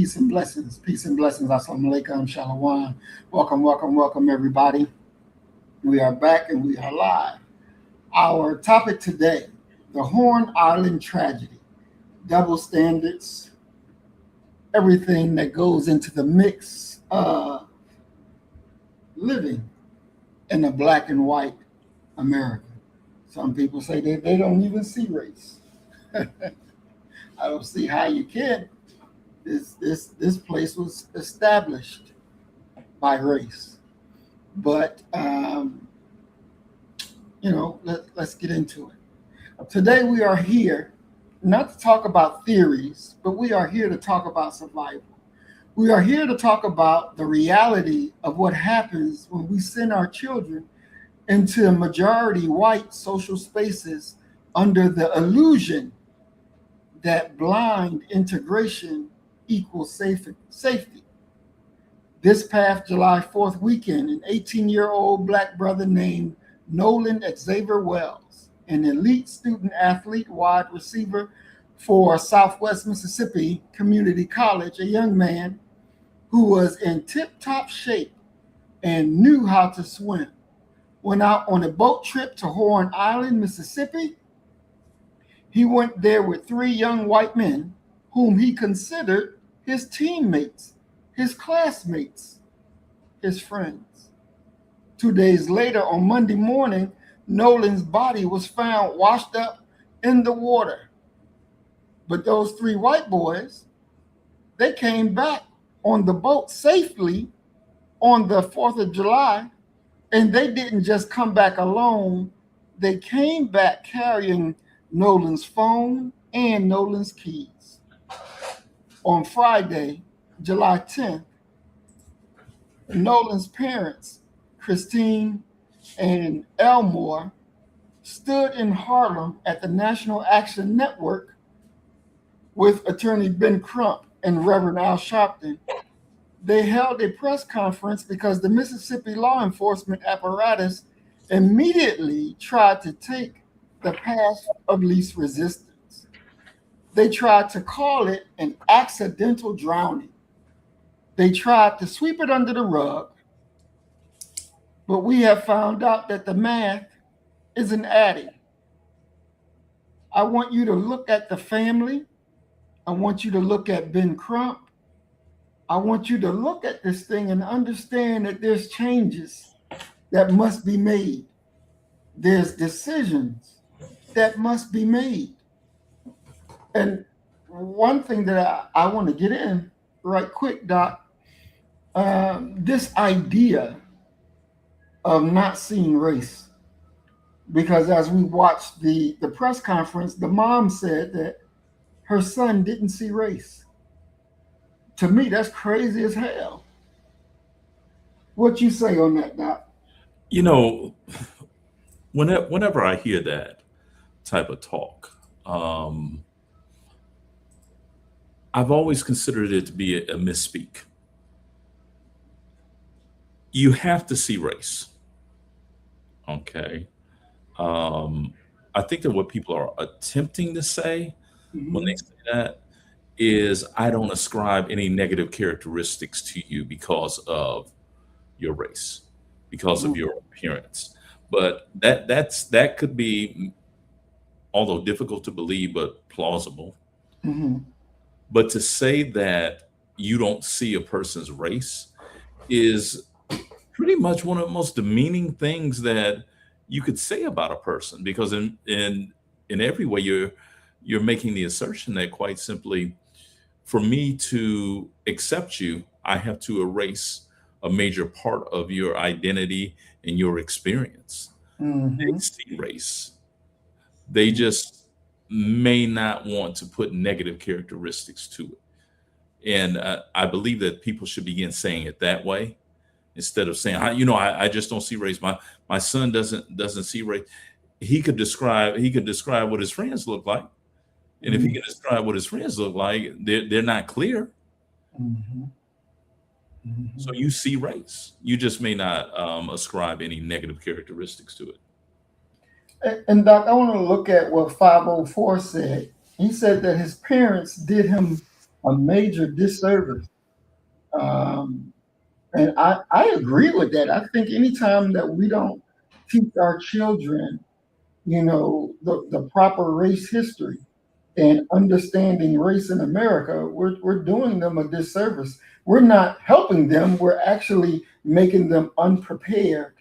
Peace and blessings. Peace and blessings. Assalamu alaikum. Shalom. Welcome, welcome, welcome, everybody. We are back and we are live. Our topic today, the Horn Island tragedy, double standards, everything that goes into the mix of living in a black and white America. Some people say they don't even see race. I don't see how you can. This place was established by race, but let's get into it. Today we are here not to talk about theories, but we are here to talk about survival. We are here to talk about the reality of what happens when we send our children into majority white social spaces under the illusion that blind integration equals safety. This past July 4th weekend, an 18-year-old black brother named Nolan Xavier Wells, an elite student athlete, wide receiver for Southwest Mississippi Community College, a young man who was in tip-top shape and knew how to swim, went out on a boat trip to Horn Island, Mississippi. He went there with three young white men whom he considered his teammates, his classmates, his friends. 2 days later, on Monday morning, Nolan's body was found washed up in the water. But those three white boys, they came back on the boat safely on the 4th of July, and they didn't just come back alone. They came back carrying Nolan's phone and Nolan's keys. On Friday, July 10th, Nolan's parents, Christine and Elmore, stood in Harlem at the National Action Network with attorney Ben Crump and Reverend Al Sharpton. They held a press conference because the Mississippi law enforcement apparatus immediately tried to take the path of least resistance. They tried to call it an accidental drowning. They tried to sweep it under the rug, but we have found out that the math isn't adding. I want you to look at the family. I want you to look at Ben Crump. I want you to look at this thing and understand that there's changes that must be made. There's decisions that must be made. And one thing that I want to get in right quick, Doc, this idea of not seeing race. Because as we watched the press conference, the mom said that her son didn't see race. To me, that's crazy as hell. What you say on that, Doc? You know, whenever I hear that type of talk, I've always considered it to be a misspeak. You have to see race, okay? I think that what people are attempting to say when they say that is, I don't ascribe any negative characteristics to you because of your race, because of your appearance. But that could be, although difficult to believe, but plausible. But to say that you don't see a person's race is pretty much one of the most demeaning things that you could say about a person, because in every way you're making the assertion that, quite simply, for me to accept you, I have to erase a major part of your identity and your experience. They see race. They just may not want to put negative characteristics to it. And I believe that people should begin saying it that way, instead of saying, I just don't see race. My son doesn't see race. He could describe what his friends look like. And if he can describe what his friends look like, they're not clear. So you see race. You just may not ascribe any negative characteristics to it. And Doc, I want to look at what 504 said. He said that his parents did him a major disservice. Um, and I agree with that. I think anytime that we don't teach our children, the proper race history and understanding race in America, we're doing them a disservice. We're not helping them. We're actually making them unprepared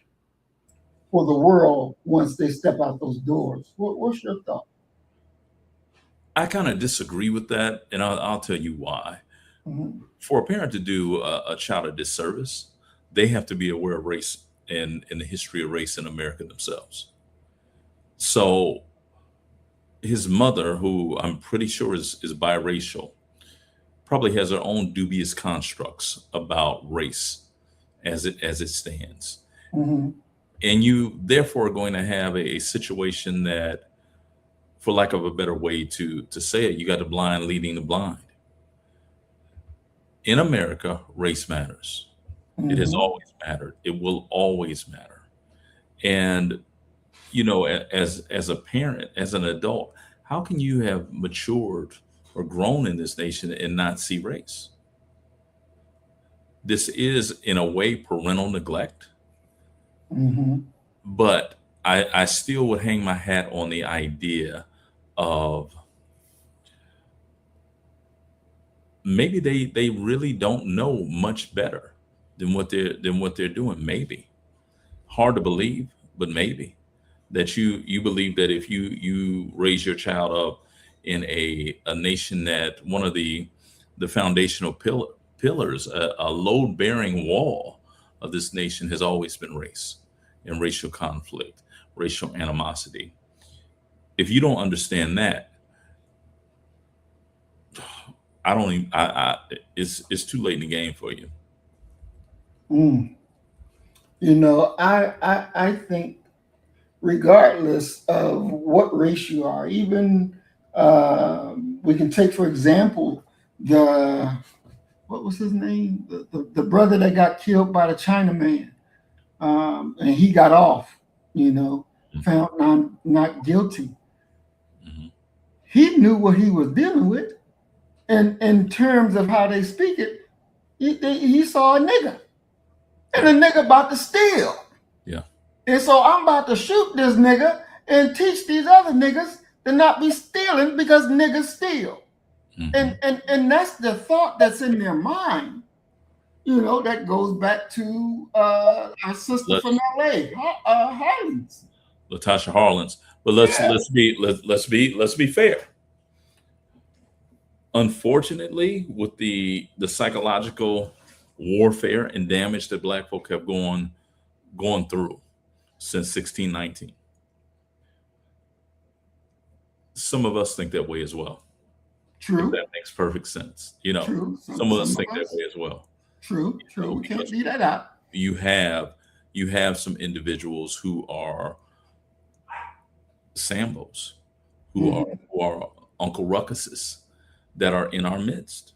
for the world once they step out those doors. What's your thought? I kind of disagree with that, and I'll tell you why. Mhm. For a parent to do a child a disservice, they have to be aware of race and in the history of race in America themselves. So his mother, who I'm pretty sure is biracial, probably has her own dubious constructs about race as it stands. Mhm. And you therefore are going to have a situation that, for lack of a better way to say it, you got the blind leading the blind. In America, race matters. It has Mhm. always mattered. It will always matter. And as a parent, as an adult, how can you have matured or grown in this nation and not see race? This is, in a way, parental neglect, Mhm. but I still would hang my hat on the idea of maybe they really don't know much better than what they're doing. Maybe hard to believe, but maybe that you believe that if you raise your child up in a nation that one of the foundational pillars, a load bearing wall of this nation has always been race and racial conflict, racial animosity. If you don't understand that, I don't even it's too late in the game for you. Mm. I think regardless of what race you are, even we can take for example the what was his name, the brother that got killed by the Chinaman, and he got off, found not guilty. Mhm. He knew what he was dealing with, and in terms of how they speak it, he saw a nigga, and Yeah, a nigga about to steal. yeah. And so I'm about to shoot this nigga and teach these other niggas to not be stealing because niggas steal. And Hmm. and and that's the thought that's in their mind. That goes back to our sister Let from LA, Harley's. Latasha Harlins. But let's Yeah. let's be let's be fair. Unfortunately, with the psychological warfare and damage that Black folk have gone through since 1619, some of us think that way as well. If True, that makes perfect sense, true. some Some of us some think of that us. way as well. True. We can't Because leave that out. you have you have some individuals who are Sambos, who are Hmm. who are Uncle Ruckuses that are in our midst.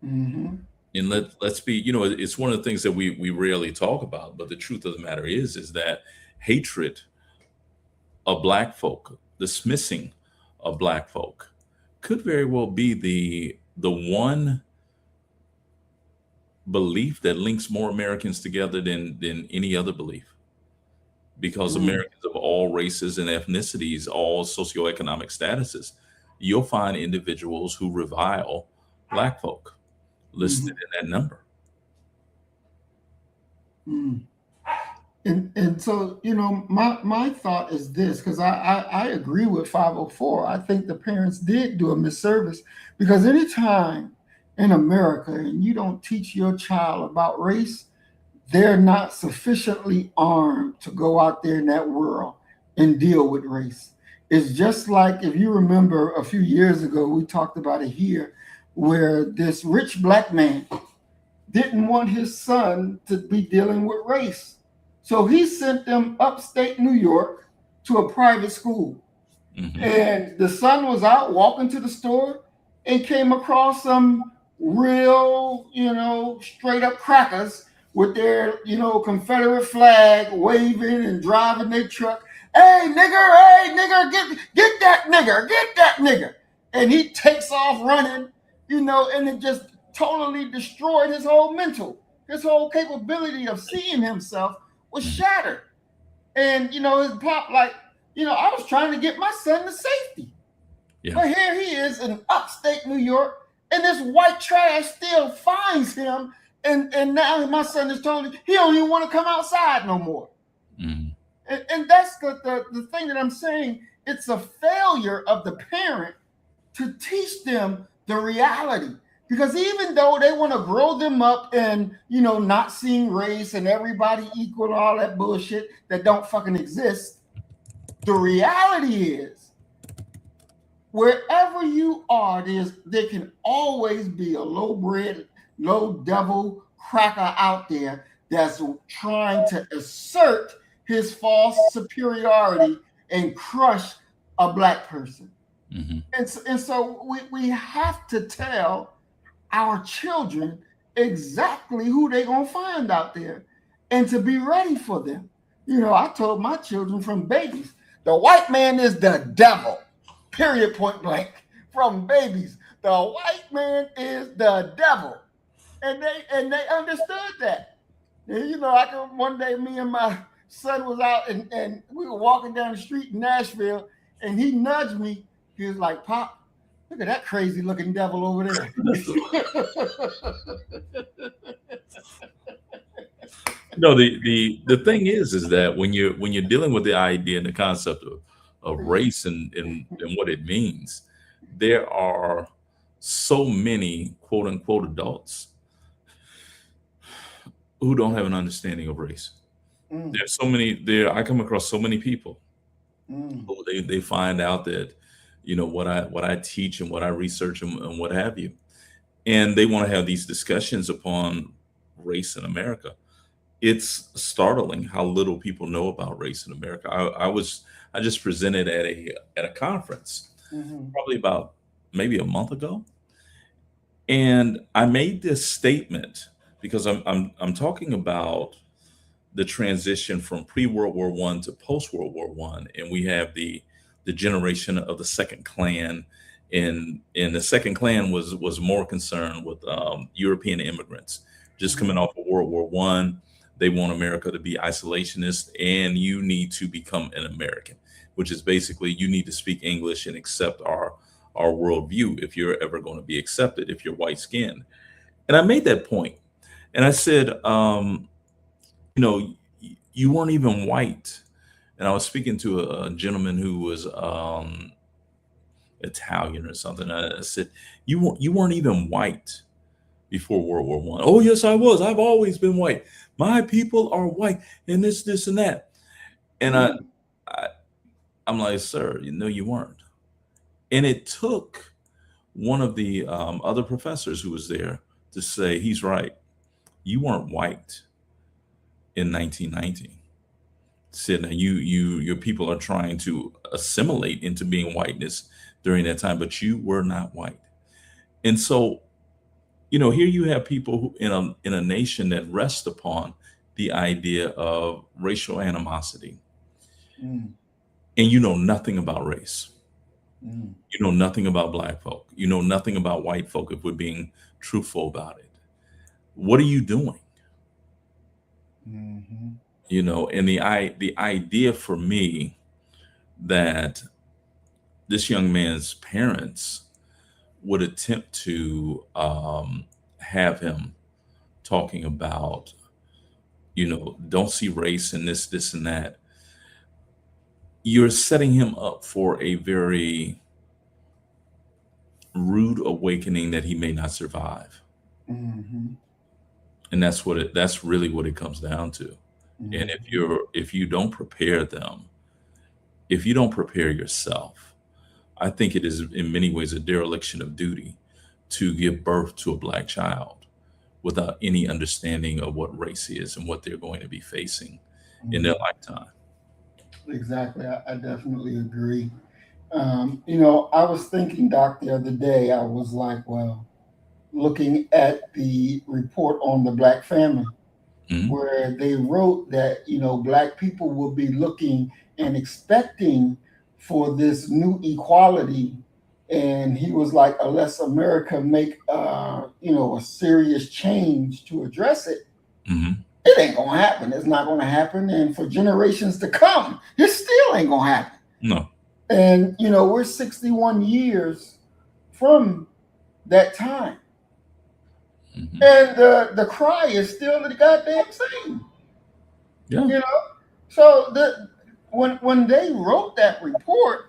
Hmm. And let's be, it's one of the things that we rarely talk about, but the truth of the matter is that hatred of Black folk, dismissing of Black folk, could very well be the one belief that links more Americans together than any other belief, because Mm. Americans of all races and ethnicities, all socioeconomic statuses, you'll find individuals who revile Black folk listed Hmm. in that number. Mm. And so my thought is this, because I agree with 504. I think the parents did do a misservice, because anytime in America and you don't teach your child about race, they're not sufficiently armed to go out there in that world and deal with race. It's just like, if you remember a few years ago, we talked about it here, where this rich black man didn't want his son to be dealing with race. So he sent them upstate New York to a private school. Hmm. And the son was out walking to the store and came across some real, straight up crackers with their, Confederate flag waving and driving their truck. Hey nigger, get that nigger. And he takes off running and it just totally destroyed his whole capability of seeing himself was Mhm. shattered. And his pop, like, I was trying to get my son to safety. Yeah. But here he is in upstate New York, and this white trash still finds him. And now my son is told he don't even want to come outside no more. Mhm. And that's the thing that I'm saying. It's a failure of the parent to teach them the reality. Because even though they want to grow them up and, not seeing race and everybody equal and all that bullshit that don't fucking exist, the reality is wherever you are, there can always be a low bred, low devil cracker out there that's trying to assert his false superiority and crush a black person. Mhm. And so we have to tell our children exactly who they're going to find out there and to be ready for them. I told my children from babies, the white man is the devil, period, point blank. From babies, the white man is the devil. And they understood that. And, I can one day, me and my son was out and we were walking down the street in Nashville, and he nudged me. He was like, "Pop, look at that crazy looking devil over there." The thing is that when you're dealing with the idea and the concept of race and what it means, there are so many quote unquote adults who don't have an understanding of race. Mm, There's so many there. I come across so many people mm, who they find out that what I teach and what I research and what have you, and they want to have these discussions upon race in America. It's startling how little people know about race in America. I just presented at a conference mhm, probably about maybe a month ago, and I made this statement because I'm talking about the transition from pre-World War I to post-World War One, and we have the generation of the second Klan, and the second Klan was more concerned with European immigrants just coming mhm, off of World War I. They want America to be isolationist, and you need to become an American, which is basically you need to speak English and accept our worldview if you're ever going to be accepted if you're white skinned. And I made that point, and I said, you weren't even white. And I was speaking to a gentleman who was Italian or something. I said, you weren't even white before World War I. Oh yes, I was. I've always been white. My people are white, and this and that. And I, mhm, I I'm like, sir, you weren't. And it took one of the other professors who was there to say he's right. You weren't white in 1919. Said now your people are trying to assimilate into being whiteness during that time, but you were not white. And so, here you have people who, in a nation that rests upon the idea of racial animosity, mm, and you know nothing about race. mm, You know nothing about black folk. You know nothing about white folk, if we're being truthful about it. What are you doing? mhm, And the idea for me that this young man's parents would attempt to have him talking about, don't see race and this and that. You're setting him up for a very rude awakening that he may not survive. mhm, And that's really what it comes down to. And if mhm, you're if you don't prepare them, if you don't prepare yourself, I think it is in many ways a dereliction of duty to give birth to a black child without any understanding of what race is and what they're going to be facing in their mhm. lifetime. Exactly. I definitely agree. I was thinking, Doc, the other day, I was like, well, looking at the report on the black family, Mhm. where they wrote that, black people will be looking and expecting for this new equality and he was like, unless America make a serious change to address it, Mm-hmm. it ain't gonna happen. It's not gonna happen, and for generations to come, it still ain't gonna happen. No. And we're 61 years from that time, Mm-hmm. and the cry is still the goddamn same. Yeah. So when they wrote that report,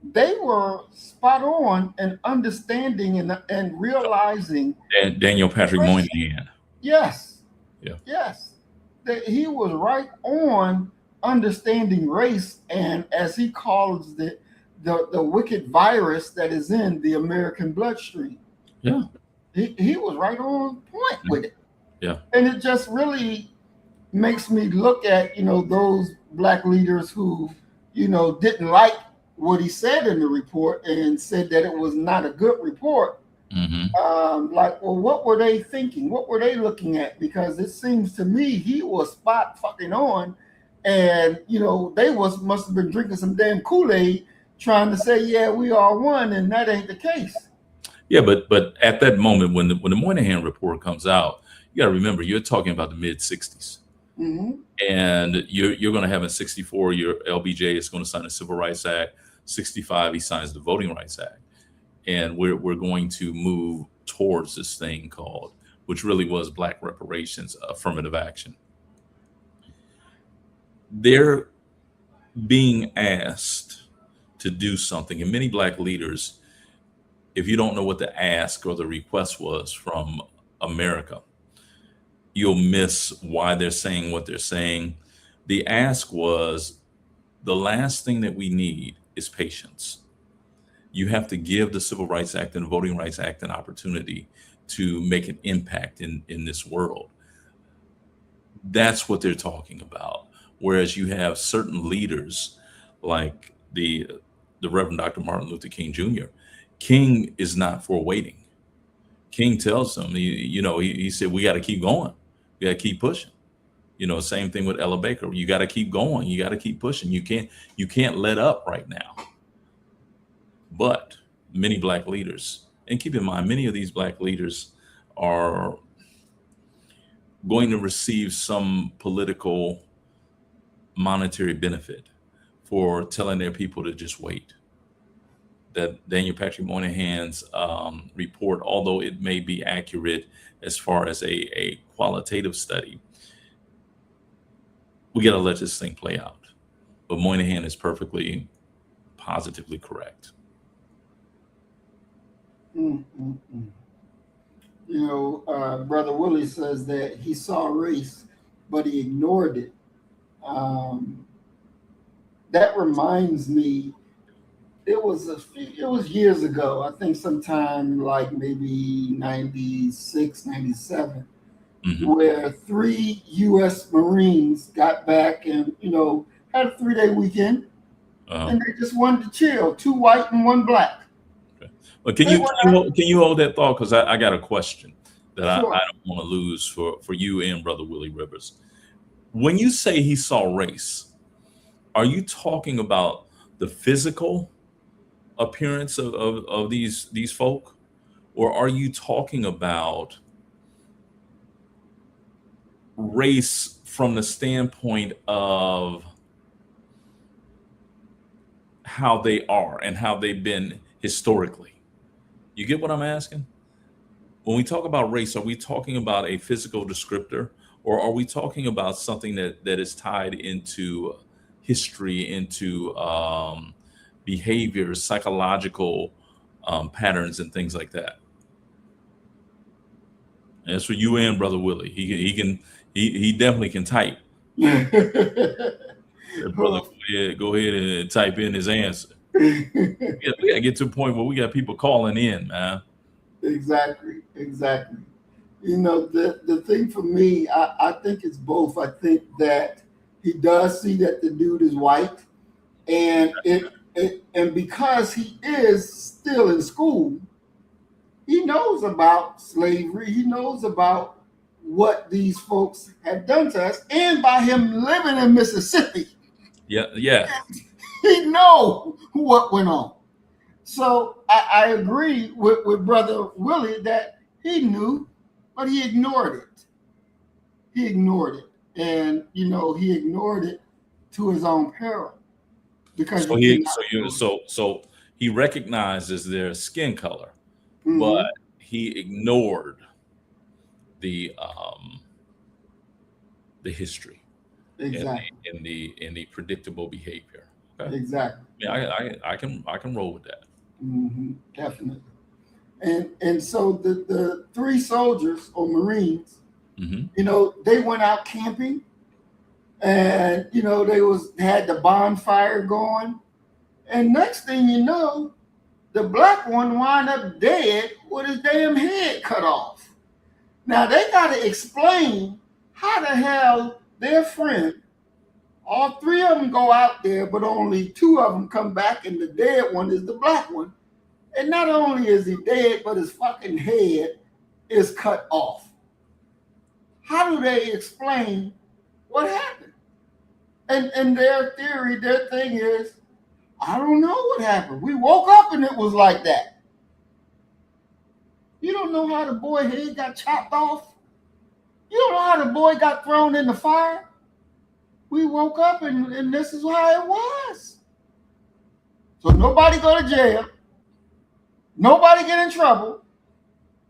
they were spot on in understanding and realizing. And Daniel Patrick Moynihan. Yes, Yeah. yes, that he was right on understanding race, and as he calls the wicked virus that is in the American bloodstream. Yeah. He was right on point with it. Yeah. And it just really makes me look at those black leaders who didn't like what he said in the report and said that it was not a good report. Mm-hmm. Like, well, what were they thinking? What were they looking at? Because it seems to me he was spot fucking on, and they must have been drinking some damn Kool-Aid, trying to say, yeah, we are one, and that ain't the case. Yeah, but at that moment when the Moynihan report comes out, you got to remember you're talking about the mid '60s. Mm-hmm. And you're going to have in '64, your LBJ is going to sign the Civil Rights Act. '65, he signs the Voting Rights Act, and we're going to move towards this thing called, which really was Black reparations, affirmative action. They're being asked to do something, and many Black leaders, if you don't know what the ask or the request was from America, you'll miss why they're saying what they're saying. The ask was, the last thing that we need is patience. You have to give the Civil Rights Act and the Voting Rights Act an opportunity to make an impact in this world. That's what they're talking about. Whereas you have certain leaders like the Reverend Dr. Martin Luther King Jr. King is not for waiting. King tells them, he said, we got to keep going. We got to keep pushing. Same thing with Ella Baker. You got to keep going. You got to keep pushing. You can't let up right now. But many Black leaders, and keep in mind, many of these Black leaders are going to receive some political monetary benefit for telling their people to just wait. That Daniel Patrick Moynihan's report, although it may be accurate as far as a qualitative study, we got to let this thing play out. But Moynihan is perfectly, positively correct. Brother Willie says that he saw race, but he ignored it. That reminds me, it was years ago, I think sometime like maybe 96, 97, Mm-hmm. where 3 U.S. Marines got back and, had a 3-day weekend, and they just wanted to chill, 2 white and 1 black. Okay. Well, can you hold that thought? Because I got a question that Sure. I don't want to lose for you and Brother Willie Rivers. When you say he saw race, are you talking about the physical appearance of these folk, or are you talking about race from the standpoint of how they are and how they've been historically? You get what I'm asking? When we talk about race, are we talking about a physical descriptor, or are we talking about something that is tied into history, into behavior, psychological patterns, and things like that? And that's for you and Brother Willie. He definitely can type. Brother, go ahead and type in his answer. We gotta get to a point where we got people calling in, man. Exactly. The thing for me, I think it's both. I think that he does see that the dude is white, and and because he is still in school, he knows about slavery. He knows about what these folks have done to us, and by him living in Mississippi, Yeah. he know what went on. So I agree with Brother Willie that he knew, but he ignored it. He ignored it. And, he ignored it to his own peril because So you he cannot so you ignore it. so he recognizes their skin color, but Hmm. he ignored the um the history and Exactly. the predictable behavior. Okay. Exactly. Yeah, I can roll with that. Definitely. And so the three soldiers or Marines, Hmm. they went out camping, and they had the bonfire going, and next thing you know, the black one wound up dead with his damn head cut off. Now they got to explain how the hell their friend, all three of them go out there, but only two of them come back, and the dead one is the black one. And not only is he dead, but his fucking head is cut off. How do they explain what happened? And their theory, their thing is, I don't know what happened. We woke up and it was like that. You don't know how the boy head got chopped off. You don't know how the boy got thrown in the fire. We woke up and this is how it was. So nobody go to jail. Nobody get in trouble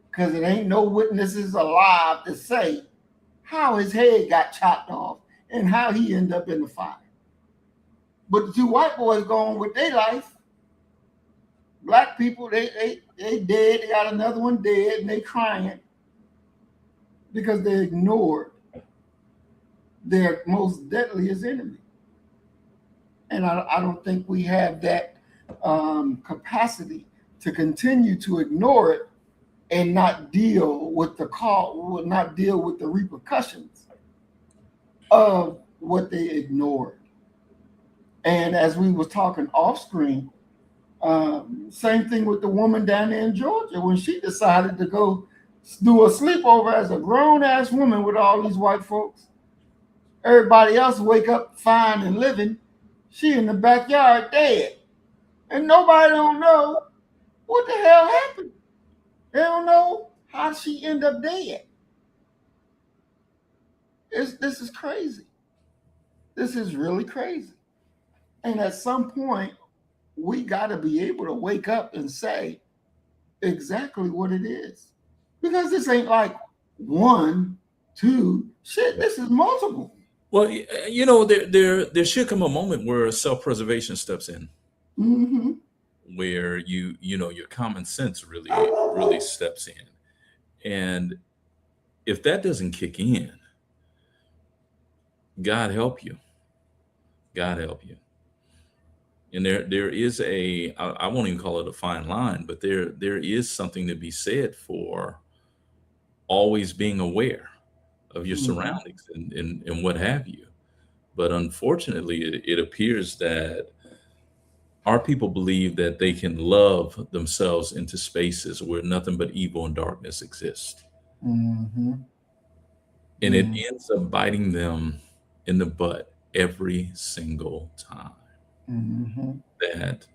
because it ain't no witnesses alive to say how his head got chopped off and how he ended up in the fire. But the two white boys going with their life. Black people, they dead. They got another one dead, and they crying because they ignored their most deadliest enemy. And I don't think we have that capacity to continue to ignore it and not deal with not deal with the repercussions of what they ignored. And as we was talking off screen, same thing with the woman down there in Georgia when she decided to go do a sleepover as a grown ass woman with all these white folks. Everybody else wake up fine and living. She in the backyard dead, and nobody don't know what the hell happened. They don't know how she end up dead. This is crazy. This is really crazy. And at some point, we got to be able to wake up and say exactly what it is. Because this ain't like one, two, shit, this is multiple. Well, there should come a moment where self-preservation steps in, Mm-hmm. where your common sense really steps in, and if that doesn't kick in, God help you. God help you. And there is I won't even call it a fine line, but there is something to be said for always being aware of your Mm-hmm. surroundings and what have you. But unfortunately, it appears that our people believe that they can love themselves into spaces where nothing but evil and darkness exist. Mm-hmm. And it ends up biting them in the butt every single time. Mm-hmm. That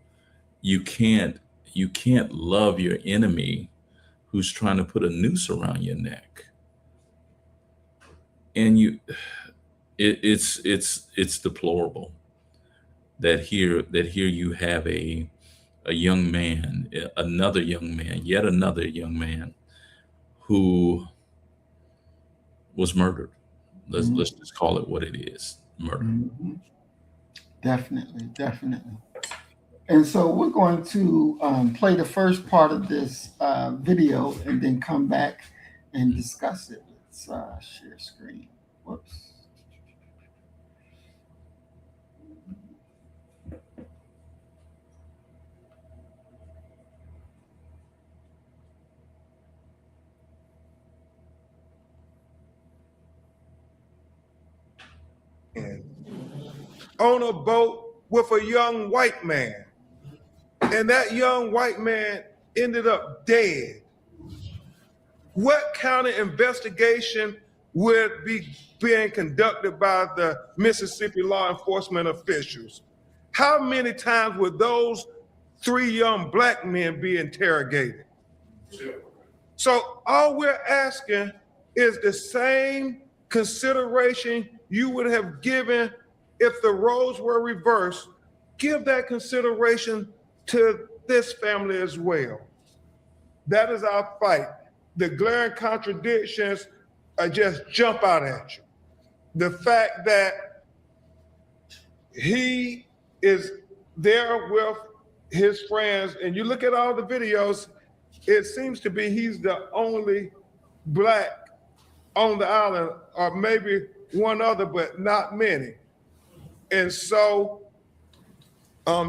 you can't love your enemy who's trying to put a noose around your neck. And it's deplorable that here you have a young man, another young man, yet another young man who was murdered. Let's Mm-hmm. just call it what it is, murder. Mm-hmm. Definitely, definitely. And so we're going to play the first part of this video and then come back and discuss it. Let's share screen. Whoops. On a boat with a young white man. And that young white man ended up dead. What kind of investigation would be being conducted by the Mississippi law enforcement officials? How many times would those 3 young black men be interrogated. So all we're asking is the same consideration you would have given if the roles were reversed. Give that consideration to this family as well. That is our fight. The glaring contradictions just jump out at you. The fact that he is there with his friends, and you look at all the videos, it seems to be he's the only black on the island, or maybe one other, but not many. And so,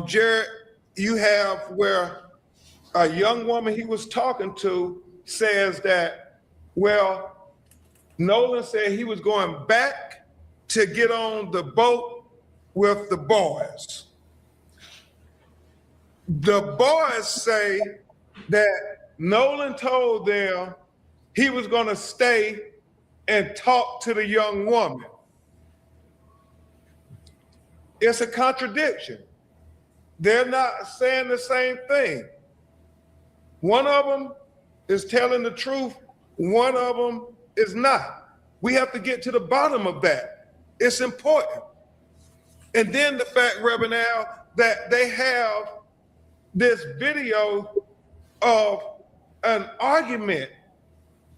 Jared, you have where a young woman he was talking to says that, well, Nolan said he was going back to get on the boat with the boys. The boys say that Nolan told them he was going to stay and talk to the young woman. It's a contradiction. They're not saying the same thing. One of them is telling the truth, one of them is not. We have to get to the bottom of that. It's important. And then the fact, Reverend Al, that they have this video of an argument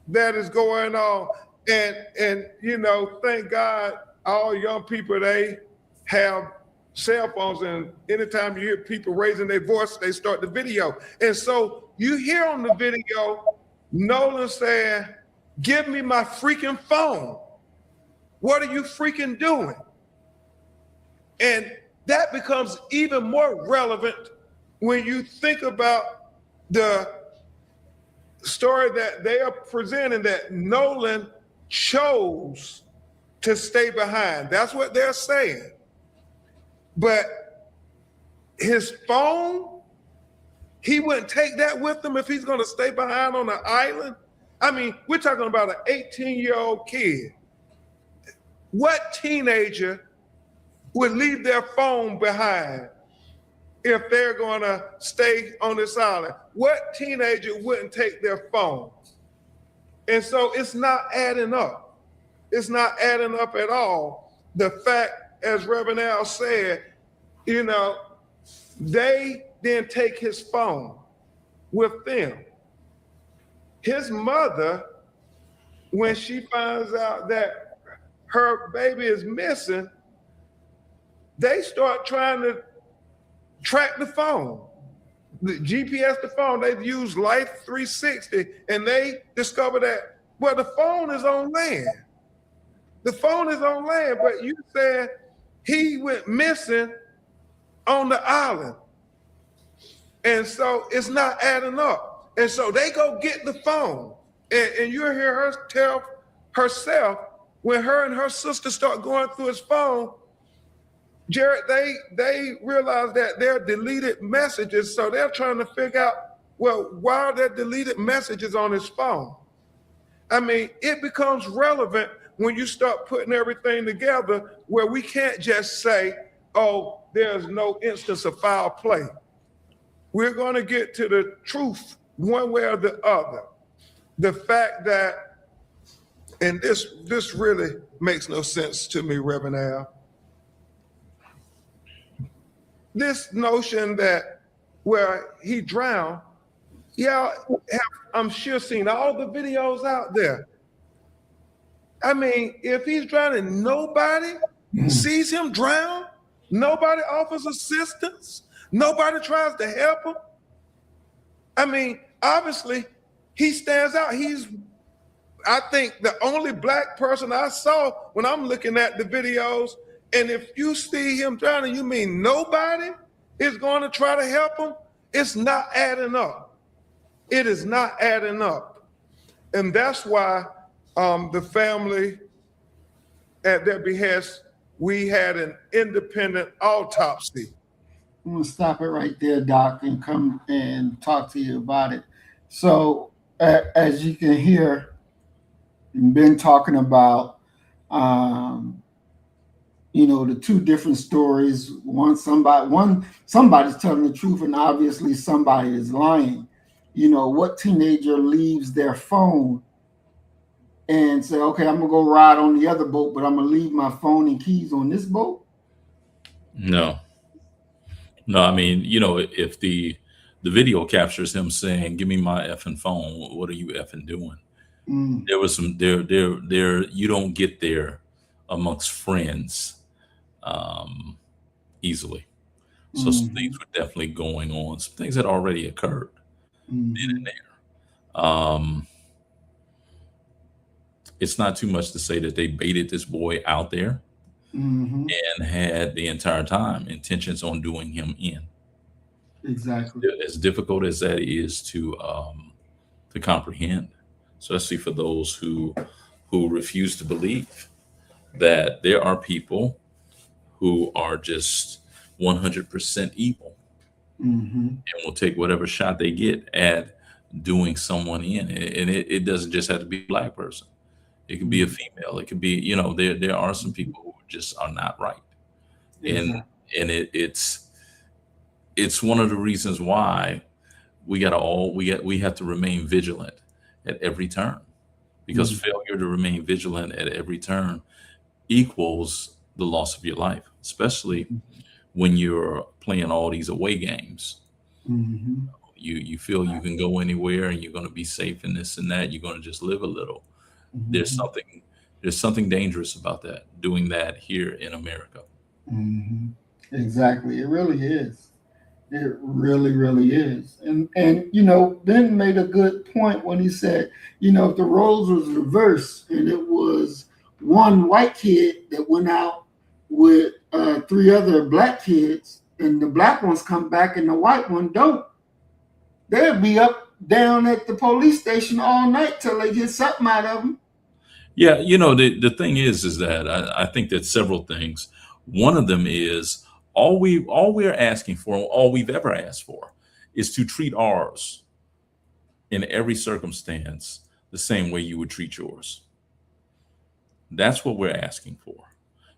that is going on. And you know, thank God, all young people, they have cell phones, and anytime you hear people raising their voice, they start the video. And so you hear on the video, Nolan saying, "Give me my freaking phone. What are you freaking doing?" And that becomes even more relevant when you think about the story that they are presenting, that Nolan chose to stay behind. That's what they're saying. But his phone, he wouldn't take that with him if he's going to stay behind on the island. I mean, we're talking about an 18-year-old kid. What teenager would leave their phone behind if they're going to stay on this island? What teenager wouldn't take their phone? And so it's not adding up. It's not adding up at all. The fact, as Reverend Al said, you know, they didn't take his phone with them. His mother, when she finds out that her baby is missing, they start trying to track the phone. The GPS the phone, they've used Life 360, and they discover that, well, the phone is on land. The phone is on land, but you said he went missing on the island. And so it's not adding up. And so they go get the phone. And you hear her tell herself, when her and her sister start going through his phone, Jared, they realize that there are deleted messages, so they're trying to figure out, well, why are there deleted messages on his phone? I mean, it becomes relevant when you start putting everything together, where we can't just say, oh, there's no instance of foul play. We're going to get to the truth one way or the other. The fact that, and this really makes no sense to me, Reverend Al, this notion that where he drowned, y'all have, I'm sure, seen all the videos out there. I mean, if he's drowning, nobody sees him drown. Nobody offers assistance. Nobody tries to help him. I mean, obviously, he stands out. He's, I think, the only black person I saw when I'm looking at the videos. And if you see him drowning, you mean nobody is going to try to help him? It's not adding up. It is not adding up. And that's why the family, at their behest, we had an independent autopsy. I'm going to stop it right there, Doc, and come and talk to you about it. So as you can hear, we've been talking about, the two different stories. Somebody's telling the truth, and obviously somebody is lying. What teenager leaves their phone and say, okay, I'm gonna go ride on the other boat, but I'm gonna leave my phone and keys on this boat? No, no. I mean, if the video captures him saying, "Give me my effing phone," what are you effing doing? Mm, There was some there. You don't get there amongst friends um, easily. So some things mm-hmm, were definitely going on. Some things had already occurred then mm-hmm, and there. It's not too much to say that they baited this boy out there mm-hmm. and had the entire time intentions on doing him in. Exactly. As difficult as that is to comprehend, especially for those who refuse to believe that there are people who are just 100% evil Mm-hmm, and will take whatever shot they get at doing someone in. And it doesn't just have to be a black person. It could be a mm-hmm. female. It could be, there are some people who just are not right. And Exactly. it's one of the reasons why we have to remain vigilant at every turn, because Mm-hmm, failure to remain vigilant at every turn equals the loss of your life, especially when you're playing all these away games. mm-hmm, You feel you can go anywhere and you're going to be safe in this and that. You're going to just live a little. There's mm-hmm, something there's something dangerous about that. Doing that here in America. mm-hmm. Exactly. It really is. It really, really is. And Ben made a good point when he said, if the roles was reversed and it was one white kid that went out with three other black kids, and the black ones come back and the white one don't, they'll be up down at the police station all night till they get something out of them. Yeah, the thing is that I think that several things. One of them is all we're asking for, all we've ever asked for, is to treat ours in every circumstance the same way you would treat yours. That's what we're asking for.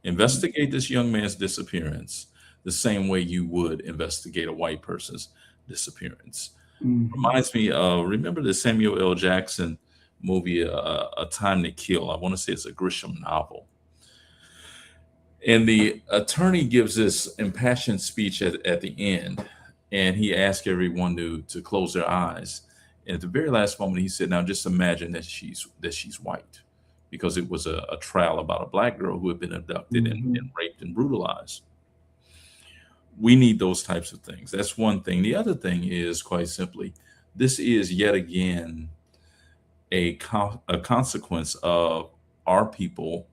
Investigate this young man's disappearance the same way you would investigate a white person's disappearance. Mm-hmm. Reminds me of, remember the Samuel L. Jackson movie, A Time to Kill? I want to say it's a Grisham novel. And the attorney gives this impassioned speech at the end, and he asks everyone to close their eyes. And at the very last moment, he said, "Now just imagine that she's white," because it was a trial about a black girl who had been abducted Mm-hmm. and raped and brutalized. We need those types of things. That's one thing. The other thing is, quite simply, this is yet again a consequence of our people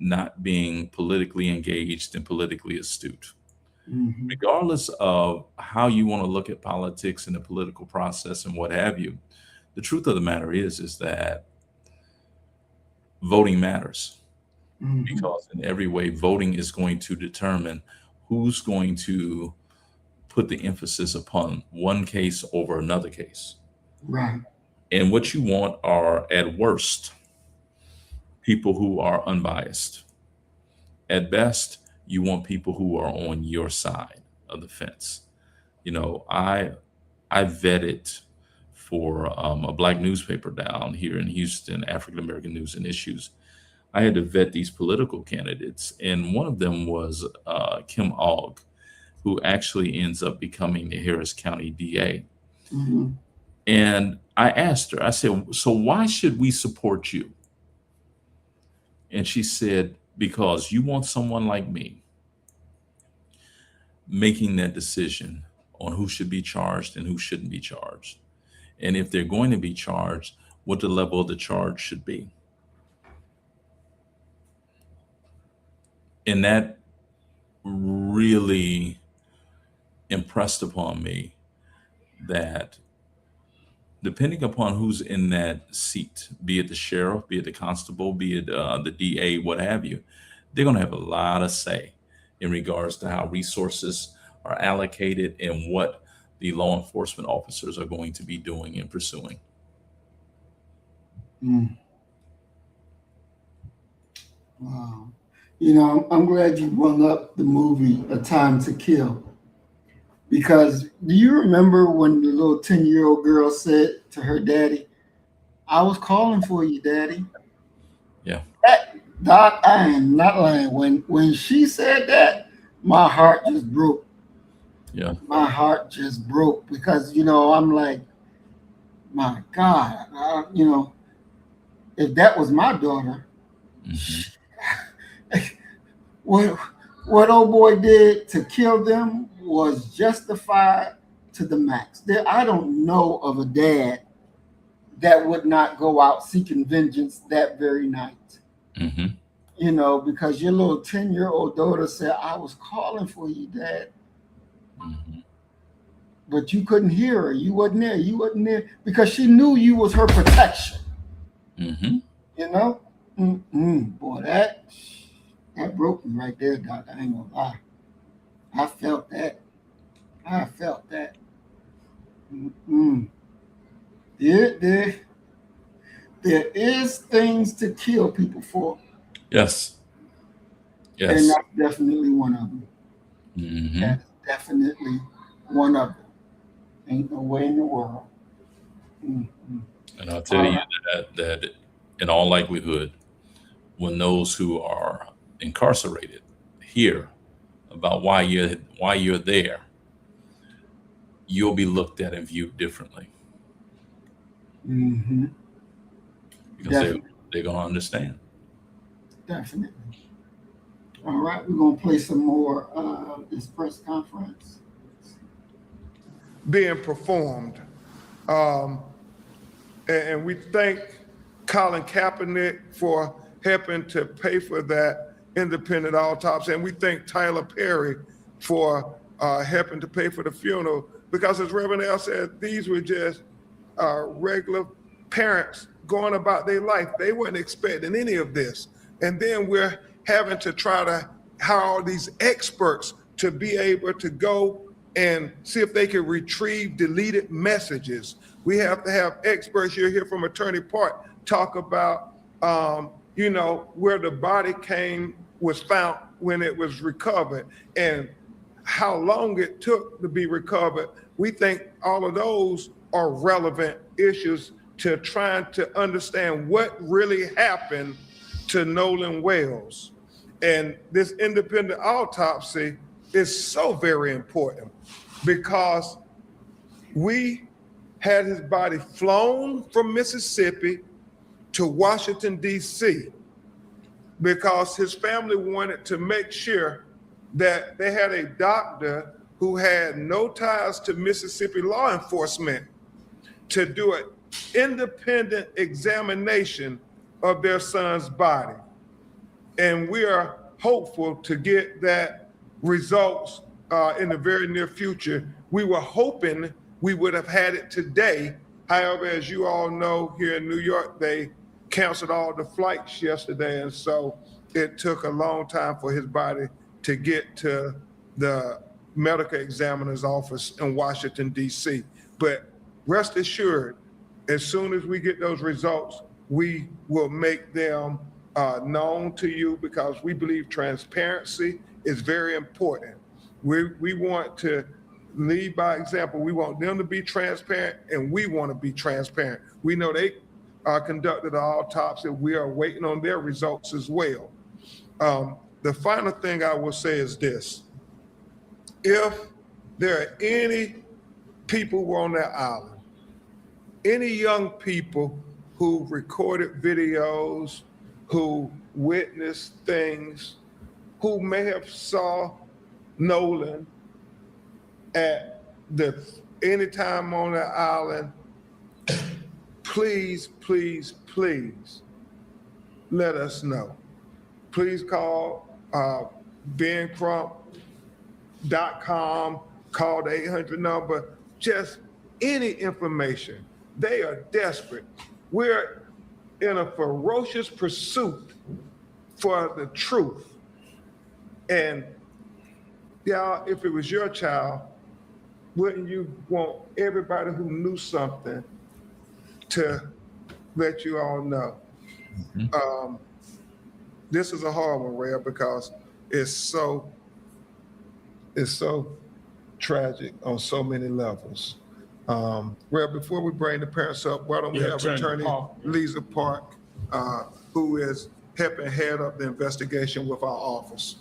not being politically engaged and politically astute. Mm-hmm. Regardless of how you want to look at politics and the political process and what have you, the truth of the matter is that voting matters, Mm-hmm. because in every way, voting is going to determine who's going to put the emphasis upon one case over another case. Right. And what you want are, at worst, people who are unbiased. At best, you want people who are on your side of the fence. I vetted for a black newspaper down here in Houston, African American News and Issues. I had to vet these political candidates, and one of them was Kim Ogg, who actually ends up becoming the Harris County DA. Mm-hmm. And I asked her, I said, "So why should we support you?" And she said, "Because you want someone like me making that decision on who should be charged and who shouldn't be charged. And if they're going to be charged, what the level of the charge should be." And that really impressed upon me that depending upon who's in that seat, be it the sheriff, be it the constable, be it the DA, what have you, they're going to have a lot of say in regards to how resources are allocated and what the law enforcement officers are going to be doing and pursuing. Mm. Wow. You know, I'm glad you brought up the movie A Time to Kill. Because do you remember when the little 10-year-old girl said to her daddy, I was calling for you, daddy? Yeah. That, Doc, I am not lying. When she said that, my heart just broke. Yeah. My heart just broke because, I'm like, my God, if that was my daughter, Hmm. what what old boy did to kill them was justified to the max. I don't know of a dad that would not go out seeking vengeance that very night. Hmm. Because your little 10-year-old daughter said, I was calling for you, Dad, Hmm. but you couldn't hear her. You wasn't there. You wasn't there because she knew you was her protection. Hmm. You know? Boy, that broke me right there, Doc. I ain't gonna lie. I felt that. I felt that. Mm-mm. There, there is things to kill people for, Yes. and Yes. that's definitely one of them. Hmm. That's definitely one of them. Ain't no way in the world. Mm-mm. And I'll tell All you right. that in all likelihood, when those who are incarcerated hear about why you're there, you'll be looked at and viewed differently Mm-hmm. because Definitely. they're gonna understand. Definitely. All right. We're going to play some more this press conference. being performed. Um, and we thank Colin Kaepernick for helping to pay for that independent autopsy. And we thank Tyler Perry for helping to pay for the funeral. Because as Reverend L said, these were just regular parents going about their life. They weren't expecting any of this. And then we're having to try to hire all these experts to be able to go and see if they can retrieve deleted messages. We have to have experts. You'll hear from Attorney Park talk about, where the body was found when it was recovered and how long it took to be recovered. We think all of those are relevant issues to trying to understand what really happened to Nolan Wells. And this independent autopsy is so very important because we had his body flown from Mississippi to Washington, D.C., because his family wanted to make sure that they had a doctor who had no ties to Mississippi law enforcement to do an independent examination of their son's body. And we are hopeful to get that results in the very near future. We were hoping we would have had it today. However, as you all know, here in New York, they canceled all the flights yesterday. And so it took a long time for his body to get to the medical examiner's office in Washington, D.C. But rest assured, as soon as we get those results, we will make them known to you because we believe transparency is very important. We want to lead by example. We want them to be transparent, and we want to be transparent. We know they conducted an autopsy. We are waiting on their results as well. The final thing I will say is this. If there are any people who are on that island, any young people who recorded videos, who witnessed things, who may have saw Nolan at any time on the island, please, please, please let us know. Please call bencrump.com, call the 800 number, just any information. They are desperate. We're in a ferocious pursuit for the truth. And y'all, if it was your child, wouldn't you want everybody who knew something to let you all know? Mhm. this is a hard one, Rhea, because it's so tragic on so many levels. Rhea, before we bring the parents up, why don't we have Attorney Lisa Park, who is helping head up the investigation with our office.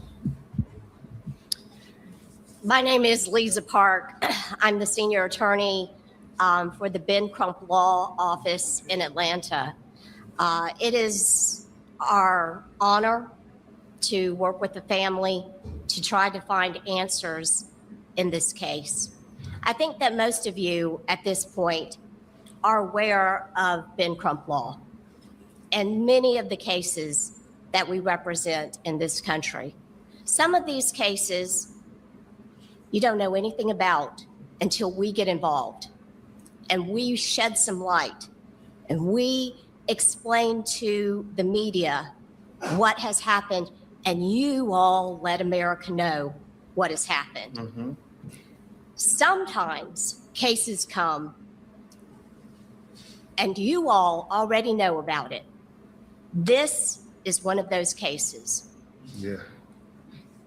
My name is Lisa Park. I'm the senior attorney for the Ben Crump Law Office in Atlanta. It is our honor to work with the family to try to find answers in this case. I think that most of you at this point are aware of Ben Crump Law and many of the cases that we represent in this country. Some of these cases you don't know anything about until we get involved and we shed some light and we explain to the media what has happened, and you all let America know what has happened. Mm-hmm. Sometimes cases come and you all already know about it. This is one of those cases. Yeah.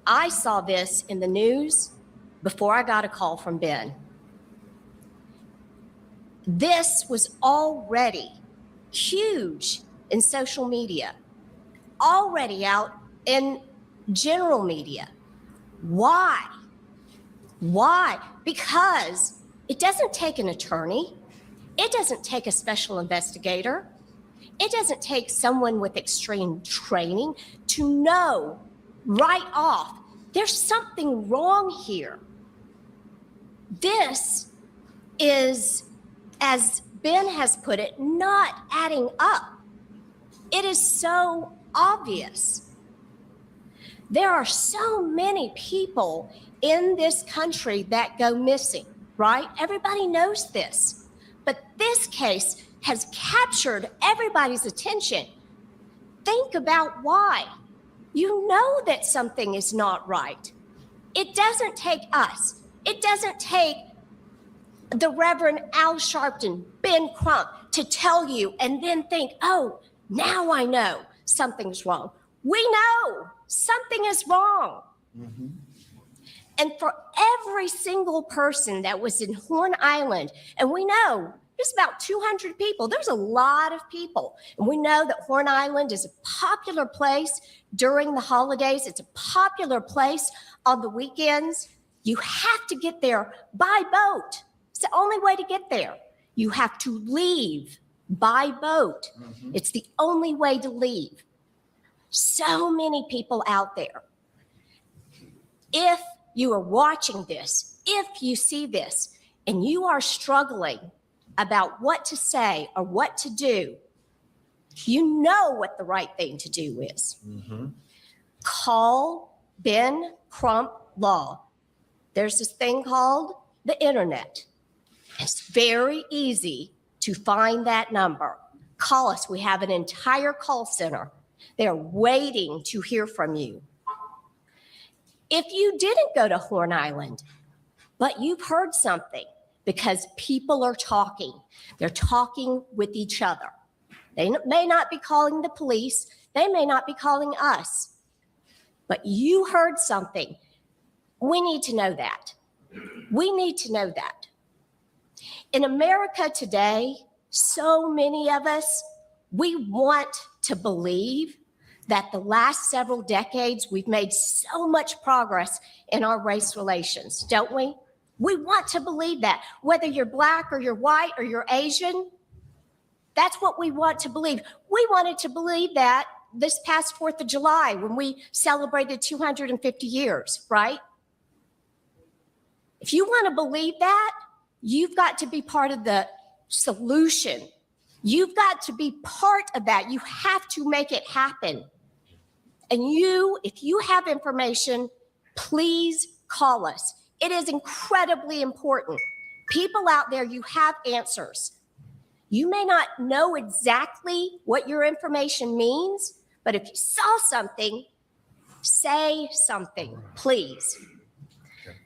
I saw this in the news before I got a call from Ben. This was already huge in social media, already out in general media. Why? Why? Because it doesn't take an attorney. It doesn't take a special investigator. It doesn't take someone with extreme training to know right off there's something wrong here. This is, as Ben has put it, not adding up. It is so obvious. There are so many people in this country that go missing, right? Everybody knows this. But this case has captured everybody's attention. Think about why. You know that something is not right. It doesn't take us. It doesn't take the Reverend Al Sharpton, Ben Crump, to tell you and then think, oh, now I know something's wrong. We know something is wrong. Mm-hmm. And for every single person that was in Horn Island, and we know there's about 200 people, there's a lot of people. And we know that Horn Island is a popular place during the holidays. It's a popular place on the weekends. You have to get there by boat. It's the only way to get there. You have to leave by boat. Mm-hmm. It's the only way to leave. So many people out there. If you are watching this, if you see this, and you are struggling about what to say or what to do, you know what the right thing to do is. Mm-hmm. Call Ben Crump Law. There's this thing called the internet. It's very easy to find that number. Call us. We have an entire call center. They're waiting to hear from you. If you didn't go to Horn Island, but you've heard something, because people are talking. They're talking with each other. They may not be calling the police. They may not be calling us. But you heard something. We need to know that. We need to know that. In America today, so many of us, we want to believe that the last several decades, we've made so much progress in our race relations, don't we? We want to believe that, whether you're Black or you're white or you're Asian, that's what we want to believe. We wanted to believe that this past 4th of July when we celebrated 250 years, right? If you want to believe that, you've got to be part of the solution. You've got to be part of that. You have to make it happen. And if you have information, please call us. It is incredibly important. People out there, you have answers. You may not know exactly what your information means, but if you saw something, say something, please. Okay.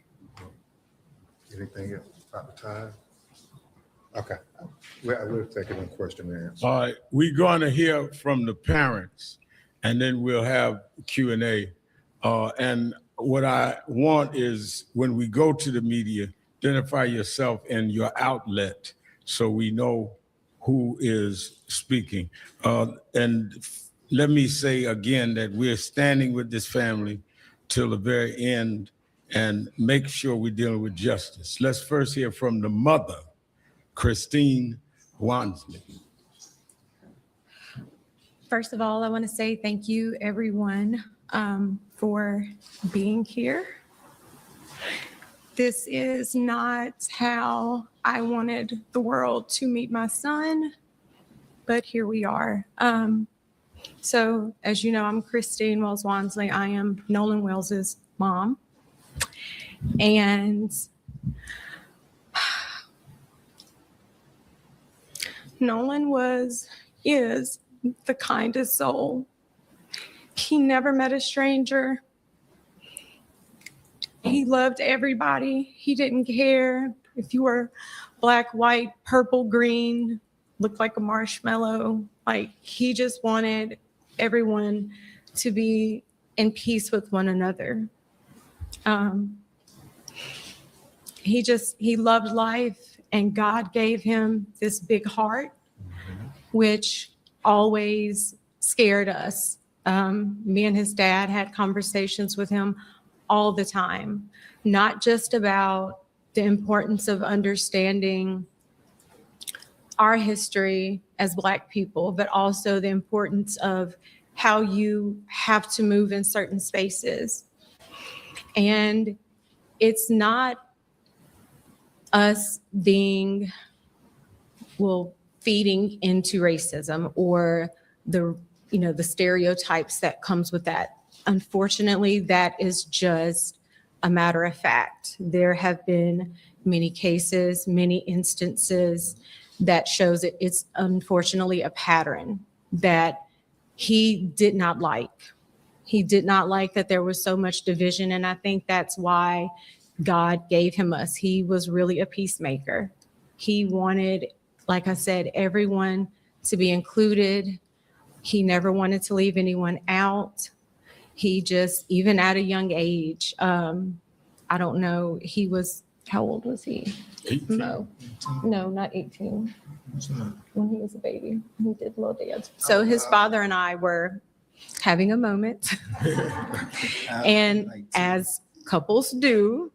Anything else about the time? Okay. We'll take it on question and answer. All right, we're going to hear from the parents, and then we'll have Q&A. And what I want is when we go to the media, identify yourself and your outlet so we know who is speaking. And let me say again that we're standing with this family till the very end and make sure we're dealing with justice. Let's first hear from the mother, Christine Wansley. First of all, I want to say thank you, everyone, for being here. This is not how I wanted the world to meet my son, but here we are. So, as you know, I'm Christine Wells Wansley. I am Nolan Wells's mom. And Nolan is the kindest soul. He never met a stranger. He loved everybody. He didn't care if you were black, white, purple, green, looked like a marshmallow. Like, he just wanted everyone to be in peace with one another. He loved life, and God gave him this big heart, which always scared us. Me and his dad had conversations with him all the time, not just about the importance of understanding our history as Black people, but also the importance of how you have to move in certain spaces. And it's not us feeding into racism or the stereotypes that comes with that. Unfortunately, that is just a matter of fact. There have been many cases, many instances that shows it's unfortunately a pattern that he did not like. He did not like that there was so much division, and I think that's why God gave him us. He was really a peacemaker. He wanted, like I said, everyone to be included. He never wanted to leave anyone out. He just, even at a young age, I don't know, how old was he? 18. No, not 18. When he was a baby, he did little dance. So his father and I were having a moment, and as couples do,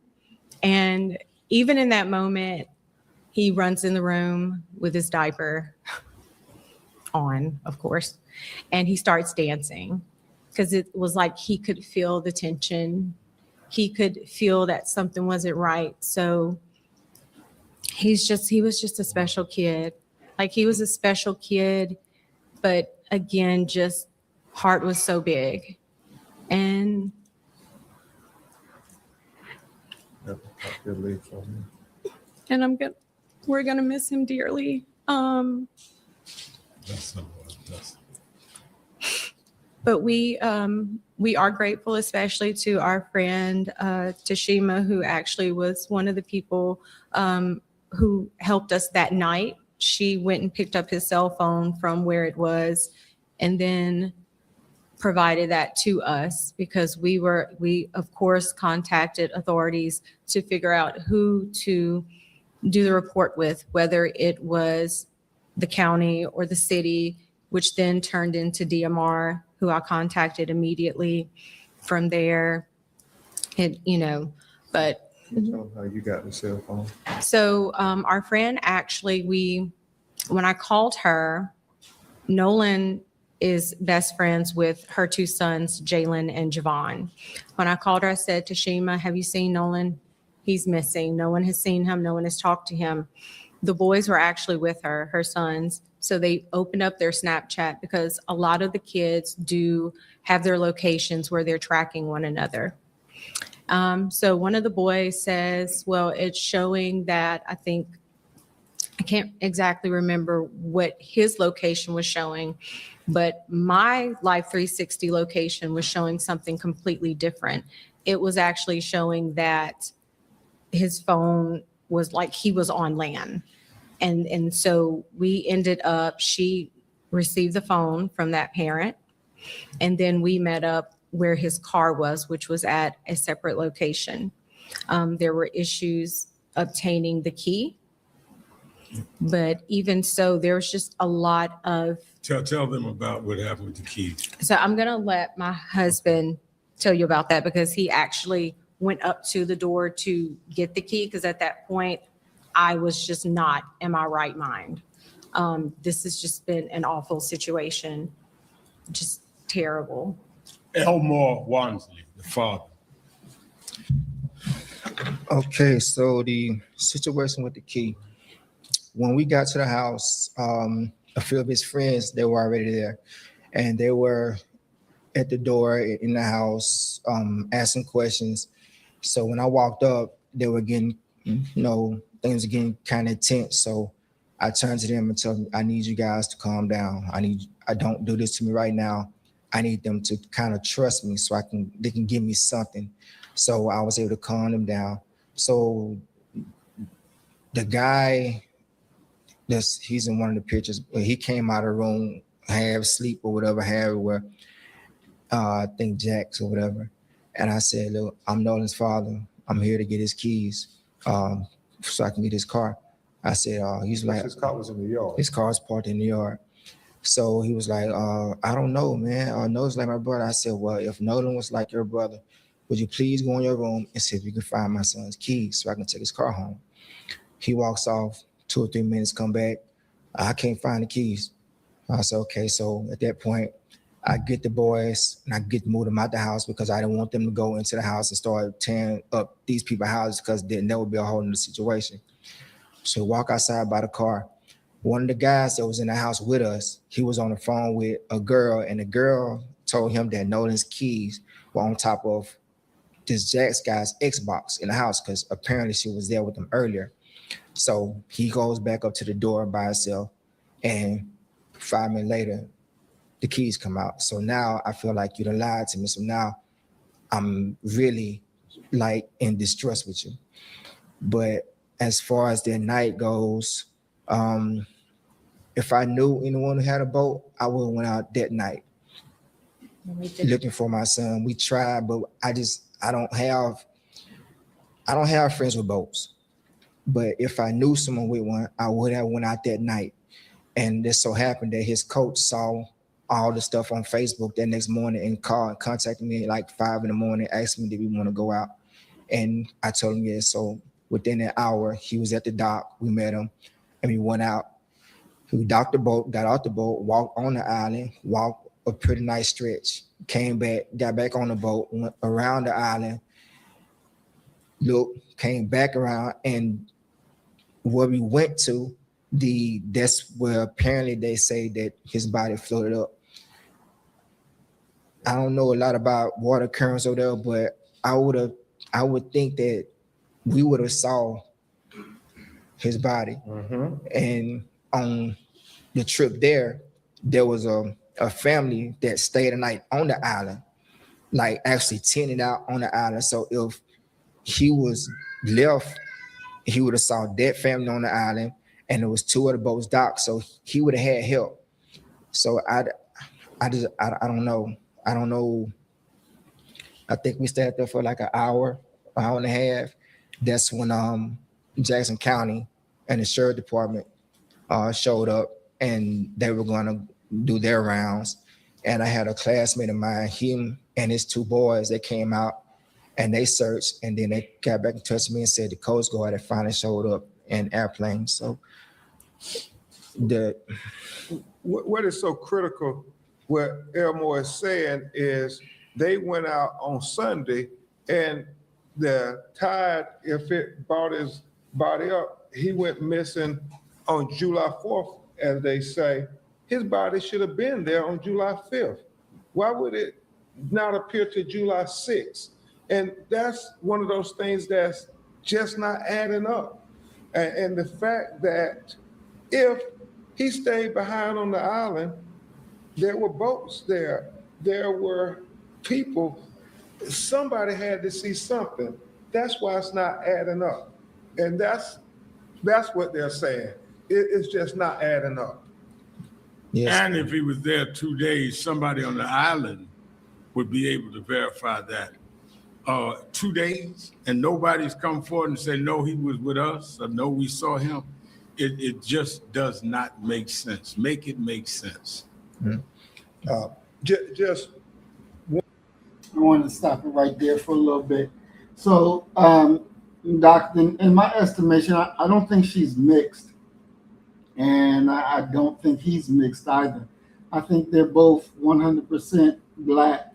and even in that moment, he runs in the room with his diaper on, of course, and he starts dancing because it was like he could feel the tension. He could feel that something wasn't right. So he was just a special kid. Like, he was a special kid, but again, just heart was so big. And we're gonna miss him dearly. But we are grateful, especially to our friend Tashima, who actually was one of the people who helped us that night. She went and picked up his cell phone from where it was, and then provided that to us, because we of course contacted authorities to figure out who to do the report with, whether it was the county or the city, which then turned into DMR, who I contacted immediately from there. But Tell them how you got the cell phone. so our friend actually, when I called her, Nolan is best friends with her two sons, Jalen and Javon. When I called her, I said, Tashima, have you seen Nolan? He's missing. No one has seen him. No one has talked to him. The boys were actually with her sons. So they opened up their Snapchat, because a lot of the kids do have their locations where they're tracking one another. So one of the boys says, well, it's showing that, I can't exactly remember what his location was showing, but my Life 360 location was showing something completely different. It was actually showing that his phone was like he was on land. And so we ended up, she received the phone from that parent, And then we met up where his car was, which was at a separate location. There were issues obtaining the key, but even so, there was just a lot of. Tell them about what happened with the keys. So I'm going to let my husband tell you about that, because he actually went up to the door to get the key, because at that point, I was just not in my right mind. This has just been an awful situation, just terrible. Elmore Wansley, the father. Okay, so the situation with the key. When we got to the house, a few of his friends, they were already there, and they were at the door in the house, asking questions. So when I walked up, they were getting, things were getting kind of tense. So I turned to them and told them, I need you guys to calm down. I don't do this to me right now. I need them to kind of trust me so they can give me something. So I was able to calm them down. So the guy, he's in one of the pictures, but he came out of the room, half asleep or whatever, I think Jack's or whatever. And I said, look, I'm Nolan's father. I'm here to get his keys so I can get his car. I said, he's like, his car was in the yard. His car's parked in the yard. So he was like, I don't know, man. Nolan's like my brother. I said, well, if Nolan was like your brother, would you please go in your room and see if you can find my son's keys so I can take his car home? He walks off, 2 or 3 minutes, come back. I can't find the keys. I said, okay. So at that point, I get the boys and I get to move them out the house because I didn't want them to go into the house and start tearing up these people's houses because then there would be a whole nother situation. So walk outside by the car. One of the guys that was in the house with us, he was on the phone with a girl, and the girl told him that Nolan's keys were on top of this Jack's guy's Xbox in the house because apparently she was there with him earlier. So he goes back up to the door by himself, and 5 minutes later, the keys come out. So now I feel like you done lied to me. So now I'm really like in distress with you. But as far as the night goes, if I knew anyone who had a boat, I would have went out that night looking for my son. We tried, but I don't have friends with boats. But if I knew someone with one, I would have went out that night. And this so happened that his coach saw all the stuff on Facebook that next morning and called and contacted me at like 5 a.m, asked me, did we want to go out? And I told him yes. So within an hour, he was at the dock. We met him and we went out. We docked the boat, got out the boat, walked on the island, walked a pretty nice stretch, came back, got back on the boat, went around the island, looked, came back around, and where we went to, that's where apparently they say that his body floated up. I don't know a lot about water currents over there, but I would think that we would have saw his body. Mm-hmm. And on the trip there was a family that stayed a night on the island, like actually tented out on the island. So if he was left, he would have saw that family on the island, and there was 2 other boats docked, so he would have had help. So I don't know. I don't know. I think we stayed there for like an hour and a half. That's when Jackson County and the sheriff department showed up, and they were going to do their rounds. And I had a classmate of mine, him and his 2 boys, they came out and they searched, and then they got back in touch with me and said the Coast Guard had finally showed up in airplanes. So what is so critical, what Elmore is saying is they went out on Sunday, and the tide, if it brought his body up, he went missing on July 4th, as they say. His body should have been there on July 5th. Why would it not appear to July 6th? And that's one of those things that's just not adding up. And the fact that if he stayed behind on the island, there were boats there, there were people, somebody had to see something. That's why it's not adding up. And that's what they're saying. It's just not adding up. Yes. And if he was there 2 days, somebody on the island would be able to verify that. 2 days and nobody's come forward and said, no, he was with us, or no, we saw him. It just does not make sense. Make it make sense. Just I want to stop it right there for a little bit. So, Doc, in my estimation, I don't think she's mixed, and I don't think he's mixed either. I think they're both 100% black.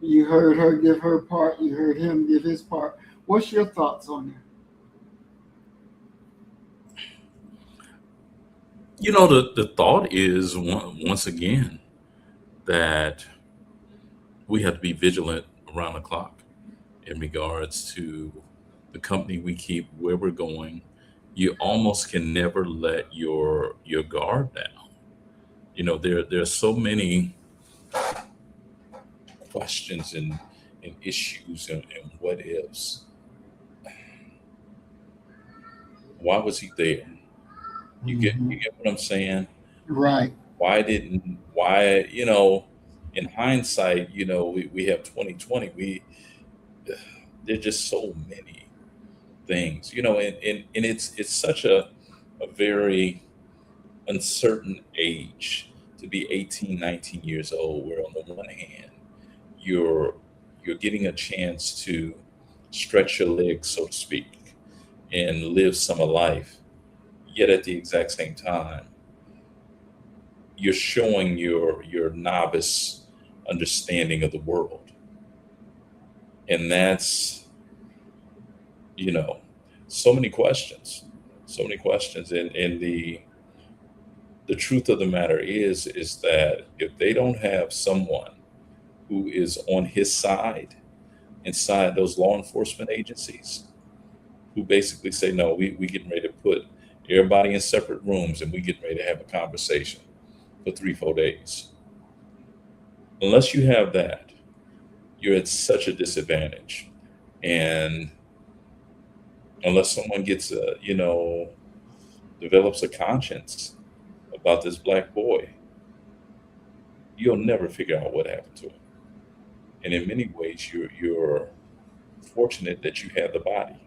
You heard her give her part. You heard him give his part. What's your thoughts on that? You know, the thought is once again that we have to be vigilant around the clock in regards to the company we keep, where we're going. You almost can never let your guard down. You know, there are so many questions and issues and what ifs. Why was he there? You get what I'm saying? Right. Why, you know, in hindsight, you know, we have 2020, there's just so many things, you know, and it's such a very uncertain age to be 18, 19 years old, where on the one hand, you're getting a chance to stretch your legs, so to speak, and live some of life, yet at the exact same time, you're showing your novice understanding of the world. And that's, you know, so many questions. And the truth of the matter is that if they don't have someone who is on his side inside those law enforcement agencies, who basically say, no, we getting ready to put everybody in separate rooms and we getting ready to have a conversation for 3-4 days. Unless you have that, you're at such a disadvantage. And unless someone gets develops a conscience about this black boy, you'll never figure out what happened to him. And in many ways, you're fortunate that you have the body,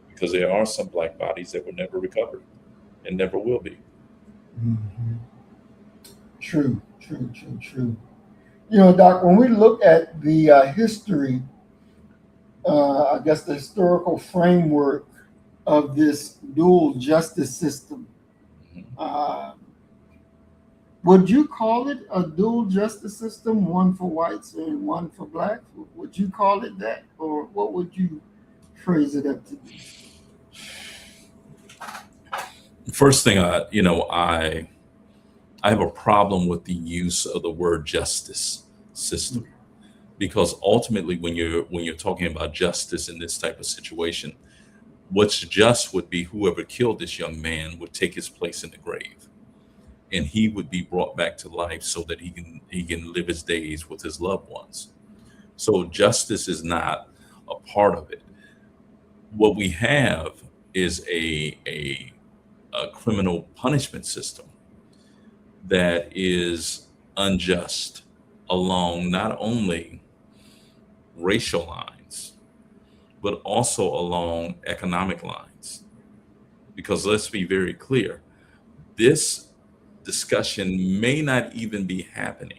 because there are some black bodies that were never recovered and never will be. Mm-hmm. True. You know, Doc, when we look at the history, I guess the historical framework of this dual justice system, would you call it a dual justice system, one for whites and one for blacks? Would you call it that, or what would you phrase it up to be? First thing, I have a problem with the use of the word justice system, because ultimately, when you're talking about justice in this type of situation, what's just would be whoever killed this young man would take his place in the grave, and he would be brought back to life so that he can live his days with his loved ones. So justice is not a part of it. What we have is a criminal punishment system that is unjust along not only racial lines, but also along economic lines. Because let's be very clear, this discussion may not even be happening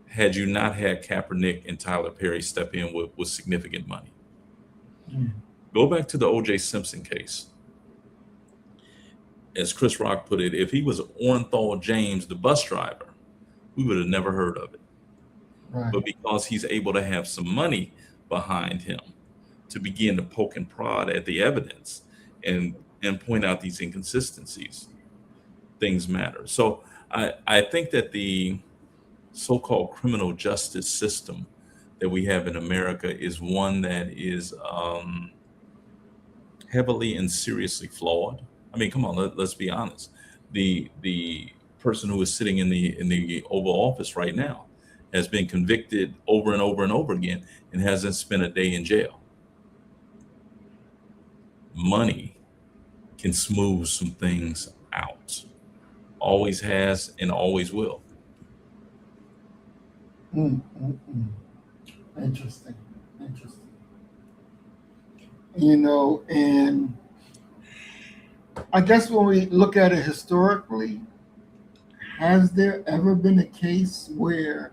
had you not had Kaepernick and Tyler Perry step in with significant money. Go back to the O.J. Simpson case. As Chris Rock put it, if he was Orenthal James, the bus driver, we would have never heard of it. Right. But because he's able to have some money behind him to begin to poke and prod at the evidence and point out these inconsistencies, things matter. So I think that the so-called criminal justice system that we have in America is one that is heavily and seriously flawed. I mean, come on, let's be honest. The person who is sitting in the Oval Office right now has been convicted over and over and over again and hasn't spent a day in jail. Money can smooth some things out. Always has and always will. Mm, mm, mm. Interesting. Interesting. You know, and I guess when we look at it historically, has there ever been a case where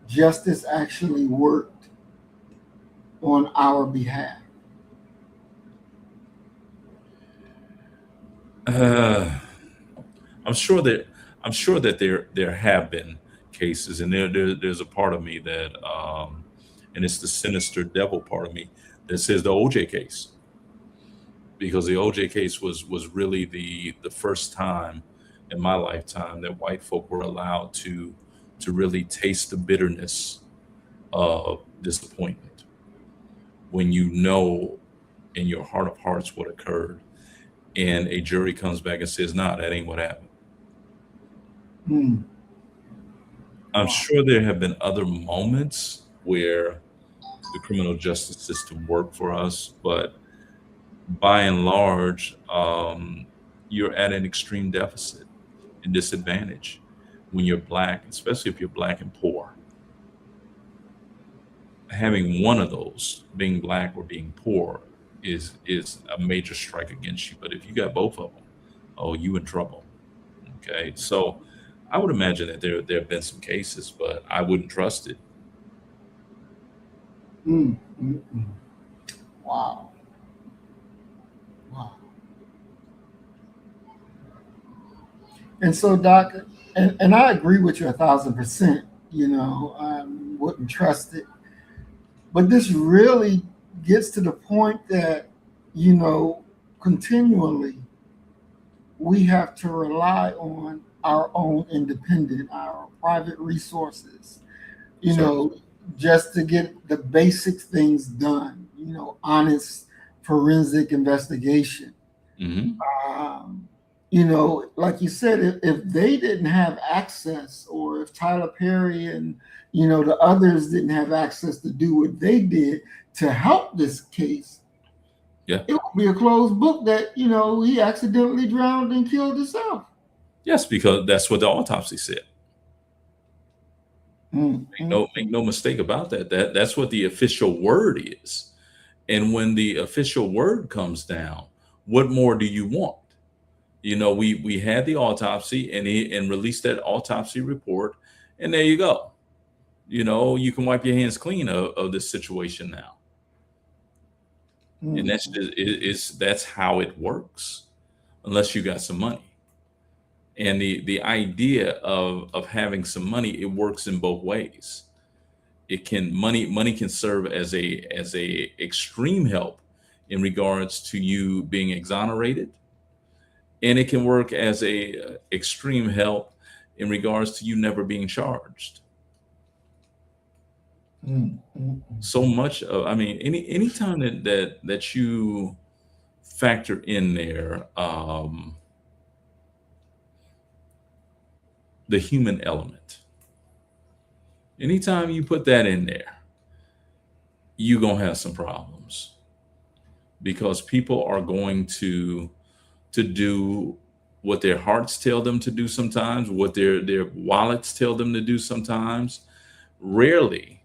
justice actually worked on our behalf? Uh, I'm sure that there have been cases, and there's a part of me that, and it's the sinister devil part of me that says the OJ case, because the OJ case was really the first time in my lifetime that white folk were allowed to really taste the bitterness of disappointment when you know in your heart of hearts what occurred, and a jury comes back and says, "Nah, that ain't what happened." Mm. I'm sure there have been other moments where the criminal justice system worked for us, but by and large, you're at an extreme deficit and disadvantage when you're black, especially if you're black and poor. Having one of those, being black or being poor, is a major strike against you. But if you got both of them, oh, you in trouble. Okay, so I would imagine that there have been some cases, but I wouldn't trust it. Mm, mm, mm. Wow. Wow. And so, Doc, and I agree with you 1,000%. You know, wouldn't trust it. But this really gets to the point that, you know, continually we have to rely on our own independent, our private resources, you Sir. know, just to get the basic things done, you know, honest forensic investigation. Hmm. Um, you know, like you said, if they didn't have access, or if Tyler Perry and, you know, the others didn't have access to do what they did to help this case, Yeah. it would be a closed book that, you know, he accidentally drowned and killed himself. Yes, because that's what the autopsy said. Mm, mm, Make no mistake about that. That's what the official word is. And when the official word comes down, what more do you want? You know, we had the autopsy, and released that autopsy report, and there you go. You know, you can wipe your hands clean of this situation now. And mm, that's just that's how it works, unless you got some money. And the idea of having some money, it works in both ways. It can money can serve as a extreme help in regards to you being exonerated, and it can work as a extreme help in regards to you never being charged. mm, mm, So much of, I mean, anytime that you factor in there, the human element, anytime you put that in there, you're gonna have some problems, because people are going to do what their hearts tell them to do sometimes, what their wallets tell them to do sometimes. Rarely,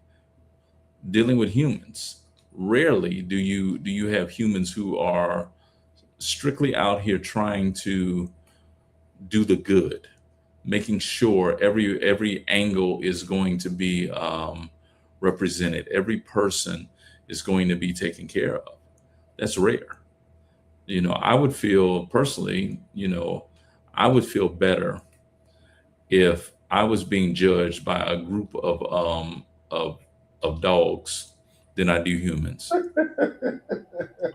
dealing with humans, rarely do you have humans who are strictly out here trying to do the good, making sure every angle is going to be represented, every person is going to be taken care of. That's rare. You know, I would feel personally, you know, I would feel better if I was being judged by a group of dogs than I do humans.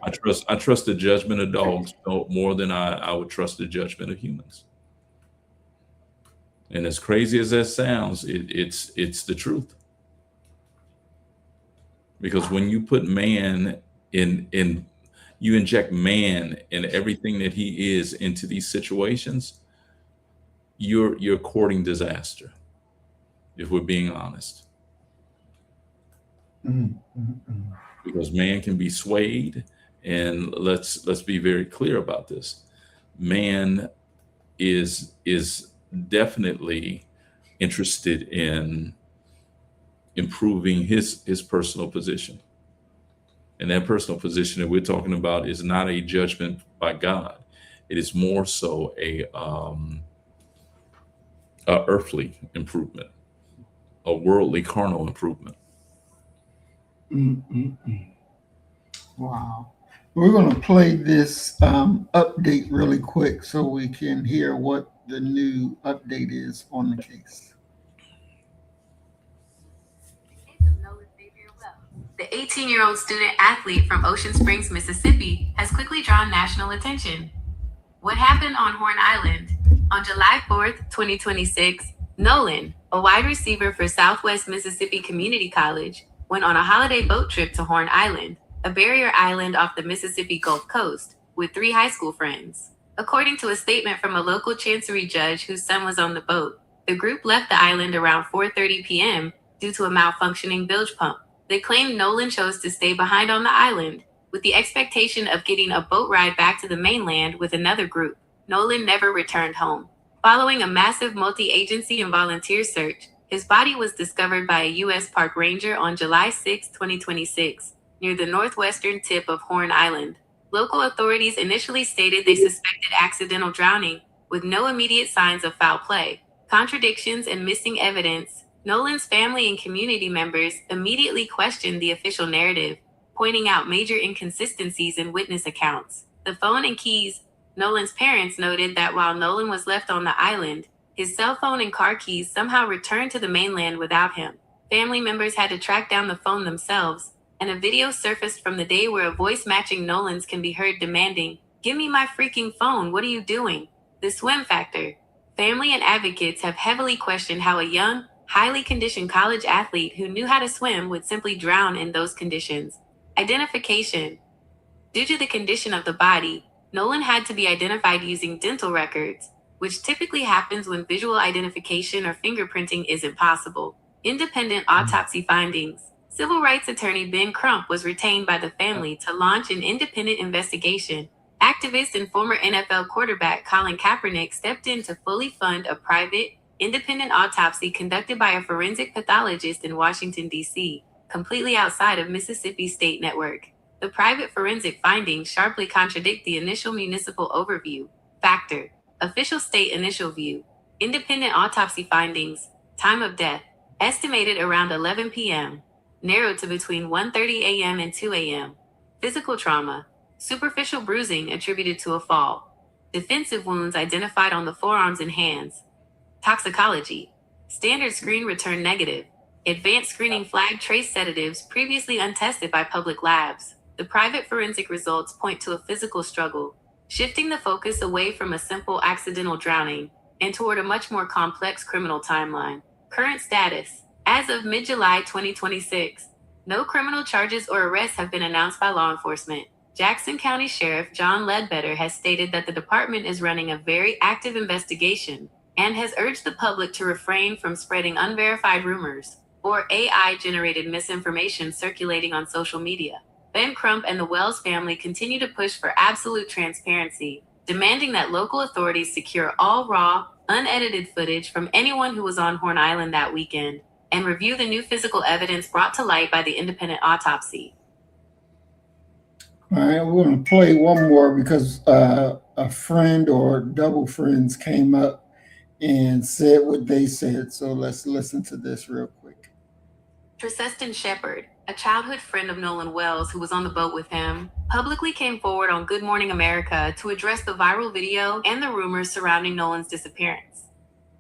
I trust the judgment of dogs more than I would trust the judgment of humans. And as crazy as that sounds, it's the truth. Because when you put man in you inject man and everything that he is into these situations, you're courting disaster, if we're being honest. mm, mm, mm. Because man can be swayed, and let's be very clear about this. man is definitely interested in improving his personal position. And that personal position that we're talking about is not a judgment by God. It is more so a earthly improvement, a worldly carnal improvement. Wow. We're going to play this update really quick so we can hear what the new update is on the case. Nolan Xavier Wells, the 18-year-old student athlete from Ocean Springs, Mississippi, has quickly drawn national attention. What happened on Horn Island? On July 4th, 2026, Nolan, a wide receiver for Southwest Mississippi Community College, went on a holiday boat trip to Horn Island, a barrier island off the Mississippi Gulf Coast, with 3 high school friends. According to a statement from a local chancery judge whose son was on the boat, the group left the island around 4:30 p.m. due to a malfunctioning bilge pump. They claimed Nolan chose to stay behind on the island, with the expectation of getting a boat ride back to the mainland with another group. Nolan never returned home. Following a massive multi-agency and volunteer search, his body was discovered by a U.S. Park Ranger on July 6, 2026, near the northwestern tip of Horn Island. Local authorities initially stated they suspected accidental drowning, with no immediate signs of foul play. Contradictions and missing evidence. Nolan's family and community members immediately questioned the official narrative, pointing out major inconsistencies in witness accounts. The phone and keys. Nolan's parents noted that while Nolan was left on the island, his cell phone and car keys somehow returned to the mainland without him. Family members had to track down the phone themselves, and a video surfaced from the day where a voice matching Nolan's can be heard demanding, "Give me my freaking phone, what are you doing?" The swim factor. Family and advocates have heavily questioned how a young, highly conditioned college athlete who knew how to swim would simply drown in those conditions. Identification. Due to the condition of the body, Nolan had to be identified using dental records, which typically happens when visual identification or fingerprinting isn't possible. Independent autopsy findings. Civil rights attorney Ben Crump was retained by the family to launch an independent investigation. Activist and former NFL quarterback Colin Kaepernick stepped in to fully fund a private, independent autopsy conducted by a forensic pathologist in Washington, D.C., completely outside of Mississippi State Network. The private forensic findings sharply contradict the initial municipal overview. Factor. Official state initial view. Independent autopsy findings. Time of death. Estimated around 11 p.m. Narrowed to between 1:30 a.m. and 2 a.m. Physical trauma. Superficial bruising attributed to a fall. Defensive wounds identified on the forearms and hands. Toxicology. Standard screen returned negative. Advanced screening flagged trace sedatives previously untested by public labs. The private forensic results point to a physical struggle, shifting the focus away from a simple accidental drowning and toward a much more complex criminal timeline. Current status. As of mid-July 2026, no criminal charges or arrests have been announced by law enforcement. Jackson County Sheriff John Ledbetter has stated that the department is running a very active investigation and has urged the public to refrain from spreading unverified rumors or AI-generated misinformation circulating on social media. Ben Crump and the Wells family continue to push for absolute transparency, demanding that local authorities secure all raw, unedited footage from anyone who was on Horn Island that weekend and review the new physical evidence brought to light by the independent autopsy. All right, we're going to play one more because a friend or double friends came up and said what they said. So let's listen to this real quick. Triseston Shepard, a childhood friend of Nolan Wells who was on the boat with him, publicly came forward on Good Morning America to address the viral video and the rumors surrounding Nolan's disappearance.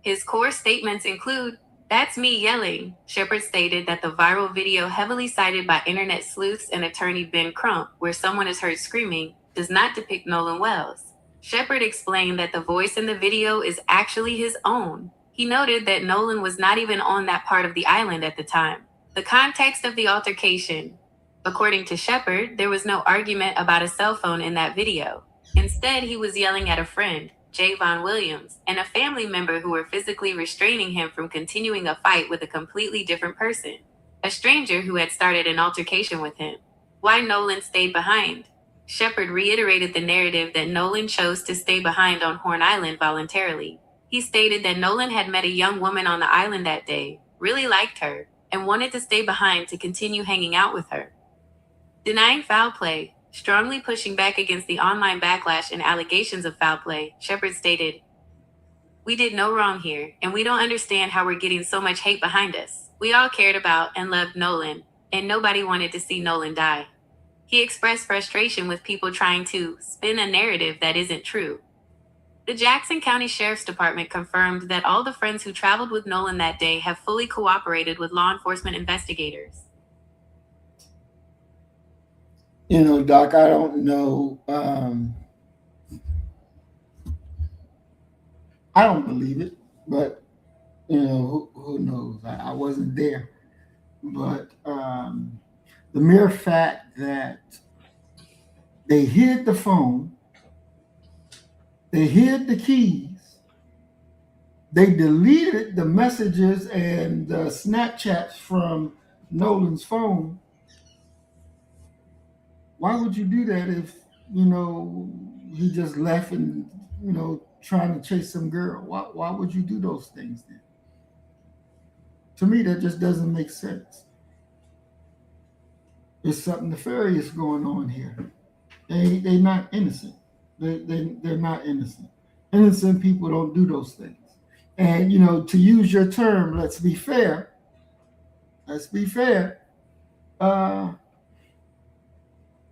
His core statements include, "That's me yelling." Shepard stated that the viral video, heavily cited by internet sleuths and attorney Ben Crump, where someone is heard screaming, does not depict Nolan Wells. Shepard explained that the voice in the video is actually his own. He noted that Nolan was not even on that part of the island at the time. The context of the altercation. According to Shepard, there was no argument about a cell phone in that video. Instead, he was yelling at a friend, Javon Williams, and a family member who were physically restraining him from continuing a fight with a completely different person, a stranger who had started an altercation with him. Why Nolan stayed behind. Shepard reiterated the narrative that Nolan chose to stay behind on Horn Island voluntarily. He stated that Nolan had met a young woman on the island that day, really liked her, and wanted to stay behind to continue hanging out with her. Denying foul play, strongly pushing back against the online backlash and allegations of foul play, Shepard stated, "We did no wrong here, and we don't understand how we're getting so much hate behind us. We all cared about and loved Nolan, and nobody wanted to see Nolan die." He expressed frustration with people trying to spin a narrative that isn't true. The Jackson County Sheriff's Department confirmed that all the friends who traveled with Nolan that day have fully cooperated with law enforcement investigators. You know, Doc, I don't know. I don't believe it, but you know, who knows? I wasn't there, but the mere fact that they hid the phone, they hid the keys, they deleted the messages and the Snapchats from Nolan's phone. Why would you do that if, you know, he just left and, you know, trying to chase some girl? Why would you do those things then? To me, that just doesn't make sense. There's something nefarious going on here. They're not innocent. They're not innocent. Innocent people don't do those things. And, you know, to use your term, let's be fair. Let's be fair.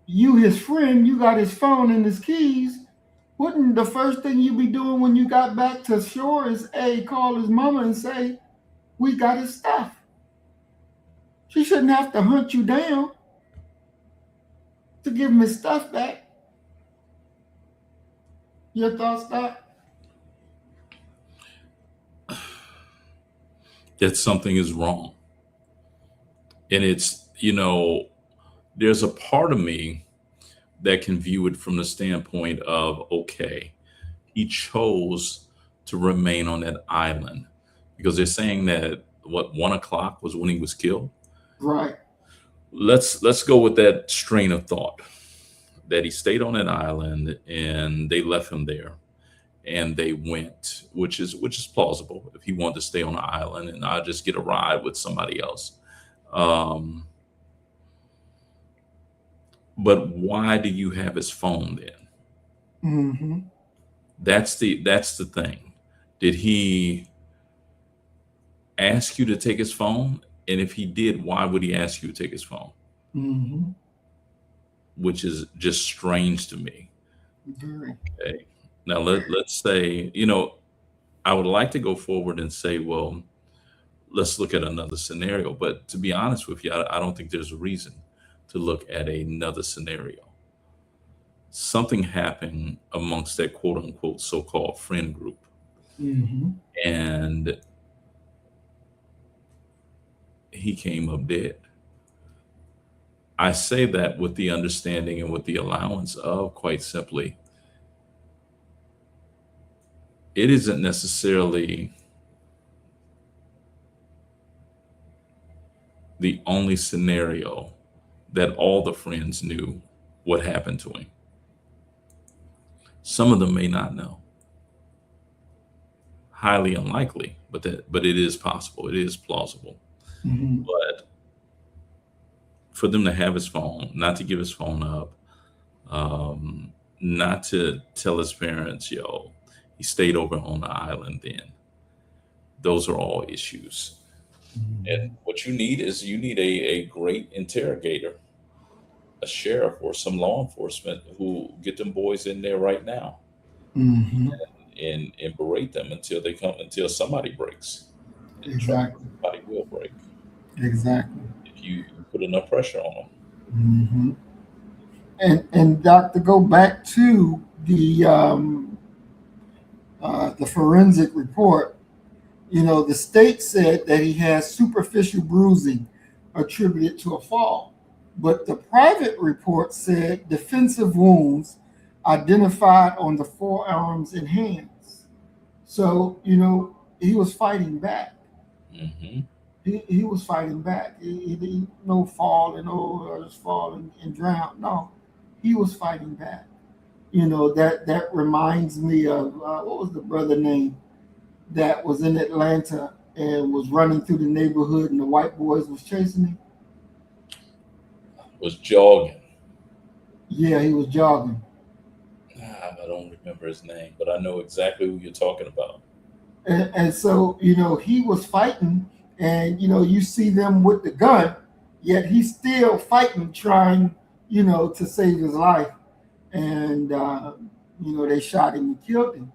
You, his friend, you got his phone and his keys. Wouldn't the first thing you be doing when you got back to shore is call his mama and say, "We got his stuff"? She shouldn't have to hunt you down to give him his stuff back. Your thoughts, Doc? That something is wrong. And it's, you know, there's a part of me that can view it from the standpoint of, okay, he chose to remain on that island because they're saying that 1 o'clock was when he was killed. Right. Let's go with that strain of thought that he stayed on that island and they left him there and they went, which is plausible if he wanted to stay on the island and I'll just get a ride with somebody else. But why do you have his phone then? Mm-hmm. That's the thing. Did he ask you to take his phone? And if he did, why would he ask you to take his phone? Mm-hmm. Which is just strange to me. Very. Okay. Now let's say, you know, I would like to go forward and say, well, let's look at another scenario. But to be honest with you, I don't think there's a reason to look at another scenario. Something happened amongst that quote unquote so-called friend group. Mm-hmm. And he came up dead. I say that with the understanding and with the allowance of, quite simply, it isn't necessarily the only scenario that all the friends knew what happened to him. Some of them may not know. Highly unlikely, but it is possible. It is plausible. Mm-hmm. But for them to have his phone, not to give his phone up, not to tell his parents, yo, he stayed over on the island then. Those are all issues. Mm-hmm. And what you need is a great interrogator, a sheriff or some law enforcement who get them boys in there right now Mm-hmm. and berate them until somebody breaks. And Exactly. somebody will break Exactly. if you put enough pressure on them. Mm-hmm. And Doc, to go back to the forensic report, you know, the state said that he has superficial bruising attributed to a fall, but the private report said defensive wounds identified on the forearms and hands. So, you know, he was fighting back. Mm-hmm. He was fighting back. He no fall and just fall and drown. No, he was fighting back. That reminds me of what was the brother name that was in Atlanta and was running through the neighborhood and the white boys was chasing him? Was jogging. Yeah, he was jogging. I don't remember his name, but I know exactly who you're talking about. And so, he was fighting, and, you see them with the gun, yet he's still fighting, trying, to save his life. And, they shot him and killed him.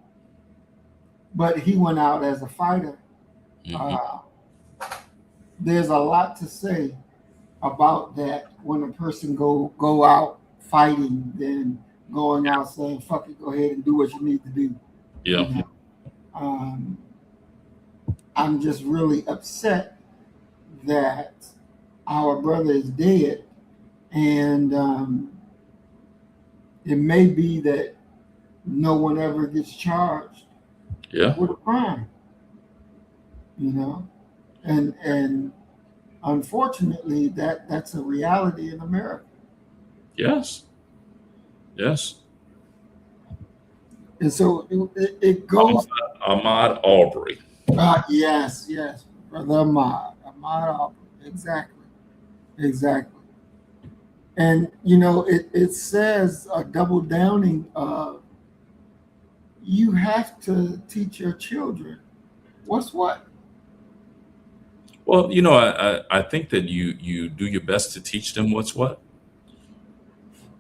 But he went out as a fighter. There's a lot to say about that when a person go out fighting than going out saying, fuck it, go ahead and do what you need to do. Yeah. I'm just really upset that our brother is dead, and it may be that no one ever gets charged with a crime, and unfortunately that's a reality in America. Yes. And so it goes. Ahmaud Arbery. Yes, brother Ahmaud Arbery. Exactly. And it says a double downing of you have to teach your children what's what. Well, I think that you do your best to teach them what's what.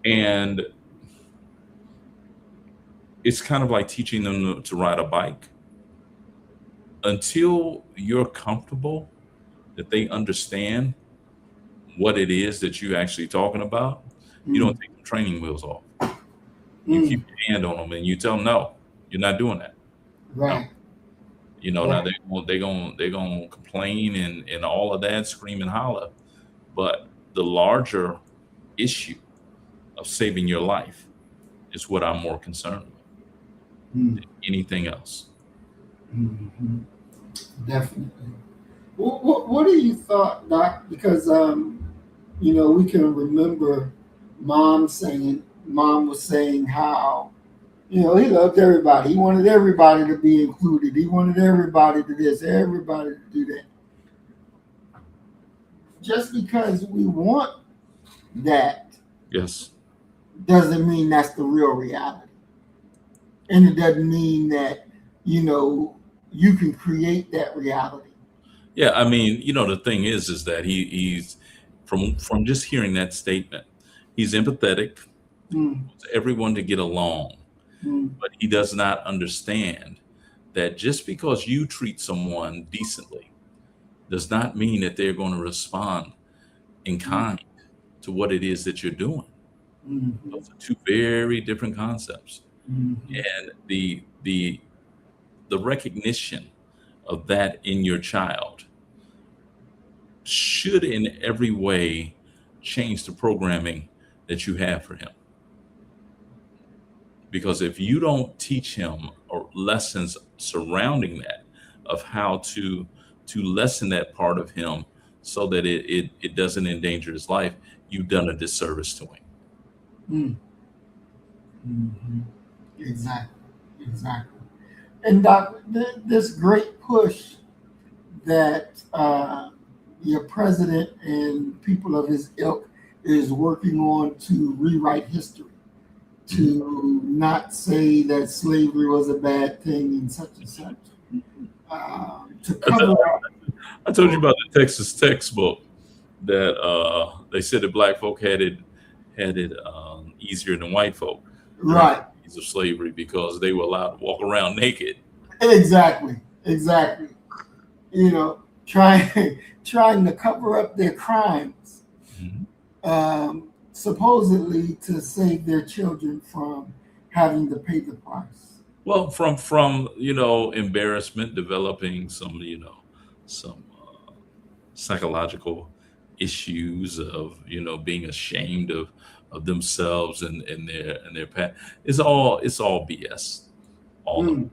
And it's kind of like teaching them to ride a bike. Until you're comfortable that they understand what it is that you're actually talking about, you don't take the training wheels off. You keep your hand on them and you tell them, no, you're not doing that. Right. No. Now they're gonna complain and all of that, scream and holler. But the larger issue of saving your life is what I'm more concerned with than anything else. Definitely. What do you thought, Doc? Because we can remember Mom was saying how he loved everybody. He wanted everybody to be included. He wanted everybody to this, everybody to do that. Just because we want that, Yes, doesn't mean that's the real reality, and it doesn't mean that you can create that reality. Yeah, I mean, the thing is that he's from just hearing that statement, he's empathetic, wants everyone to get along, but he does not understand that just because you treat someone decently does not mean that they're going to respond in kind to what it is that you're doing. Those are two very different concepts, and the recognition of that in your child should in every way change the programming that you have for him. Because if you don't teach him or lessons surrounding that of how to lessen that part of him so that it doesn't endanger his life, you've done a disservice to him. Exactly. And Doc, this great push that your president and people of his ilk is working on to rewrite history, to not say that slavery was a bad thing and such, to cover up. I told you about the Texas textbook that they said that black folk had it easier than white folk. Right. Of slavery because they were allowed to walk around naked. Exactly. Trying to cover up their crimes, supposedly to save their children from having to pay the price. Well, from embarrassment, developing some psychological issues of being ashamed of themselves and their past. It's all BS, all of it.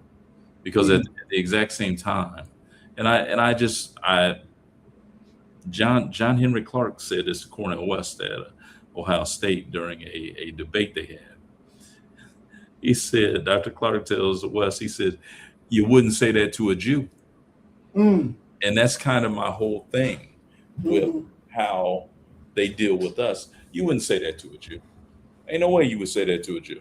Because at the exact same time, John Henry Clark said this to Cornel West that Ohio State during a debate they had. He said, Dr. Clark tells Wes, he said, you wouldn't say that to a Jew. Mm. And that's kind of my whole thing with how they deal with us. You wouldn't say that to a Jew. Ain't no way you would say that to a Jew.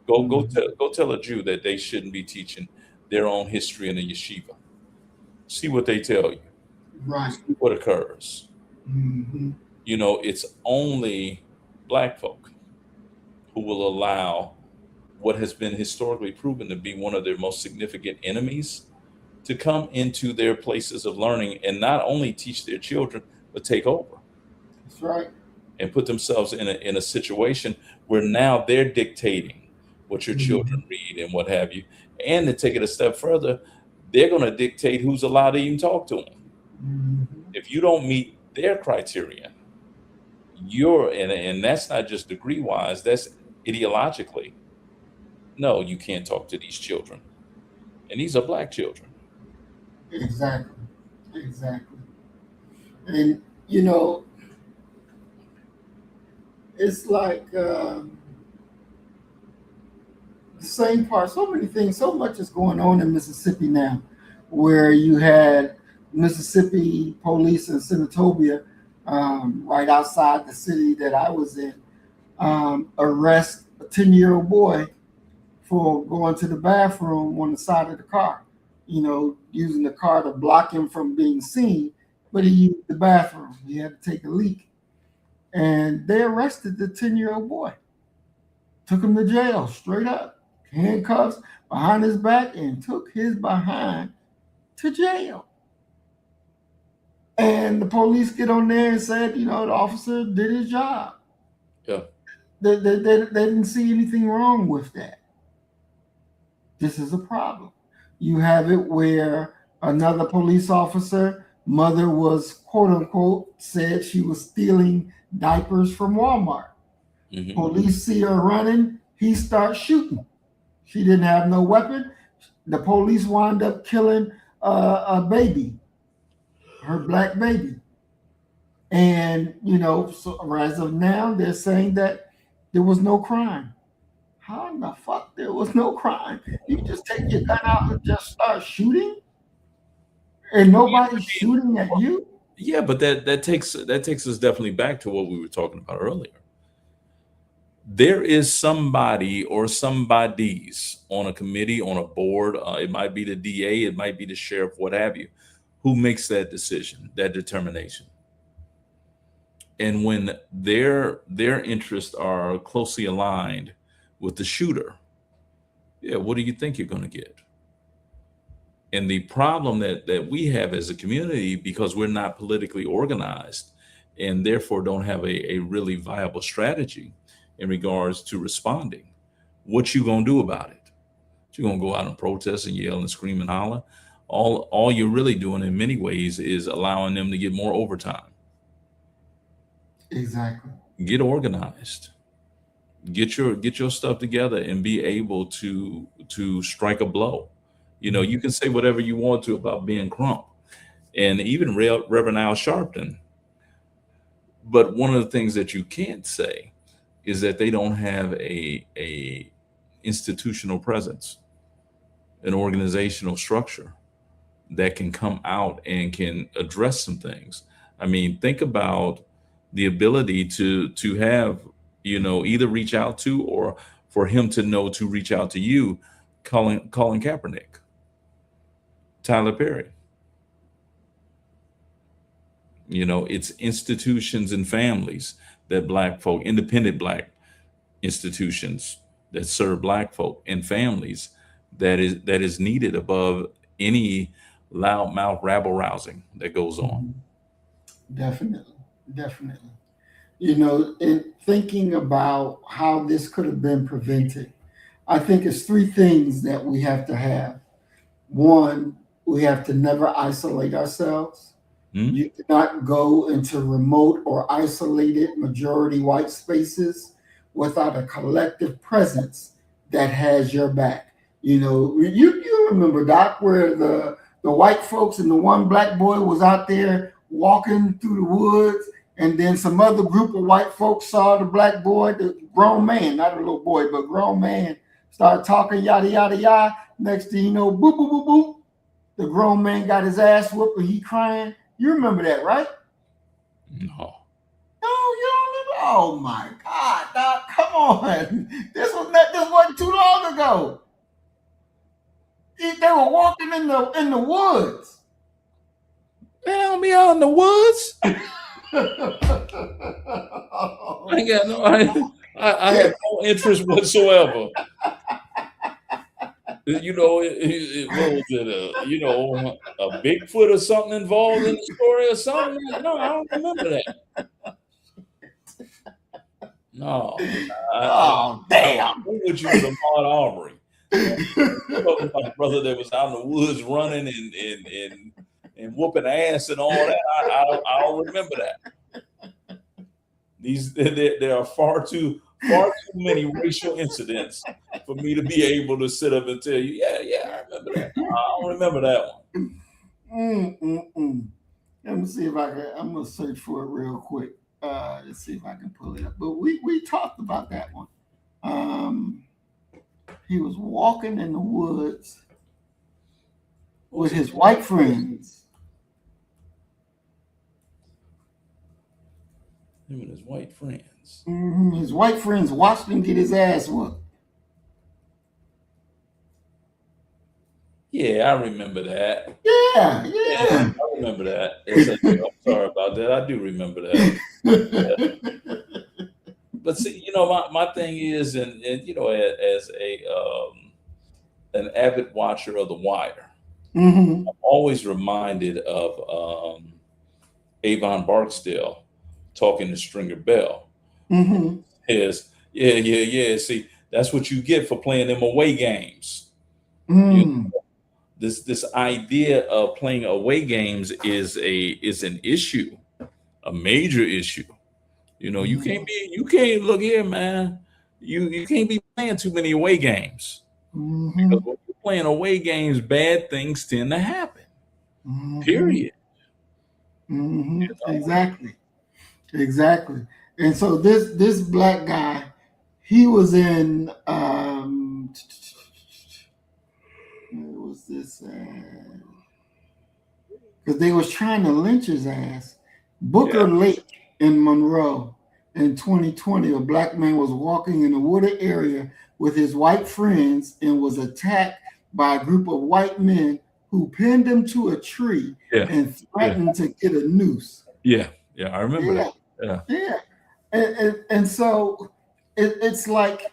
Go tell a Jew that they shouldn't be teaching their own history in a yeshiva. See what they tell you. Right. See what occurs. Mm-hmm. You know, it's only Black folk who will allow what has been historically proven to be one of their most significant enemies to come into their places of learning and not only teach their children, but take over. That's right. And put themselves in a situation where now they're dictating what your children read and what have you. And to take it a step further, they're going to dictate who's allowed to even talk to them. Mm-hmm. If you don't meet their criteria, and that's not just degree wise, that's ideologically. No, you can't talk to these children. And these are Black children. Exactly. And, you know, it's like the same part, so many things, so much is going on in Mississippi now, where you had Mississippi police in Senatobia, right outside the city that I was in, arrest a 10-year-old boy for going to the bathroom on the side of the car, you know, using the car to block him from being seen, but he used the bathroom. He had to take a leak. And they arrested the 10-year-old boy, took him to jail straight up, handcuffs behind his back, and took his behind to jail. And the police get on there and said, you know, the officer did his job. Yeah. They didn't see anything wrong with that. This is a problem. You have it where another police officer, mother was, quote unquote, said she was stealing diapers from Walmart. Mm-hmm. Police see her running, he starts shooting. She didn't have no weapon. The police wound up killing a baby, her Black baby. And, you know, so as of now, they're saying that there was no crime. How in the fuck there was no crime? You just take your gun out and just start shooting? And nobody's shooting at you? Yeah, but that takes us definitely back to what we were talking about earlier. There is somebody or somebodies on a committee, on a board, it might be the DA, it might be the sheriff, what have you, who makes that decision, that determination. And when their interests are closely aligned with the shooter, yeah, what do you think you're going to get? And the problem that we have as a community, because we're not politically organized and therefore don't have a really viable strategy in regards to responding, what you going to do about it? You're going to go out and protest and yell and scream and holler? All you're really doing in many ways is allowing them to get more overtime. Exactly. Get organized. Get your stuff together and be able to strike a blow. You know, you can say whatever you want to about Ben Crump and even Reverend Al Sharpton. But one of the things that you can't say is that they don't have a institutional presence, an organizational structure that can come out and can address some things. I mean, think about the ability to have, you know, either reach out to or for him to know to reach out to you, Colin Kaepernick, Tyler Perry. You know, it's institutions and families that Black folk, independent Black institutions that serve Black folk and families that is needed above any loudmouth rabble rousing that goes on. Definitely. You know, in thinking about how this could have been prevented, I think it's three things that we have to have. One, we have to never isolate ourselves. Mm-hmm. You cannot go into remote or isolated majority white spaces without a collective presence that has your back. You know, you remember, Doc, where the white folks and the one Black boy was out there walking through the woods And then some other group of white folks saw the black boy, the grown man, not a little boy, but grown man, started talking yada yada yada. Next thing you know, boop boop boop boop. The grown man got his ass whooped and he crying. You remember that, right? No. No, you don't remember. Oh my God, Doc, come on. This wasn't too long ago. They were walking in the woods. Man, I'll be out in the woods. I got no. I have no interest whatsoever. You know, what was it? You know, a Bigfoot or something involved in the story or something? No, I don't remember that. No. Oh, damn. I'm with you with Ahmaud Arbery. Talking about the brother that was out in the woods running and whooping ass and all that. I don't remember that. There are far too many racial incidents for me to be able to sit up and tell you, yeah, I remember that. I don't remember that one. Let me see if I can. I'm gonna search for it real quick. Let's see if I can pull it up. But we talked about that one. He was walking in the woods with his white friends. Him and his white friends. His white friends watched him get his ass whooped. Yeah, I remember that. Yeah. I remember that. I'm sorry about that. I do remember that. Yeah. But see, you know, my thing is, and you know, as an avid watcher of The Wire, I'm always reminded of Avon Barksdale talking to Stringer Bell. Is yeah. See, that's what you get for playing them away games. You know, this idea of playing away games is an issue, a major issue. You know, you can't look here, man. You can't be playing too many away games. Because when you're playing away games, bad things tend to happen. Period. You know? Exactly. And so this black guy, he was in what was this? Because they was trying to lynch his ass. Booker Lake in Monroe in 2020, a black man was walking in a wooded area with his white friends and was attacked by a group of white men who pinned him to a tree and threatened to get a noose. Yeah, I remember that. And so it's like,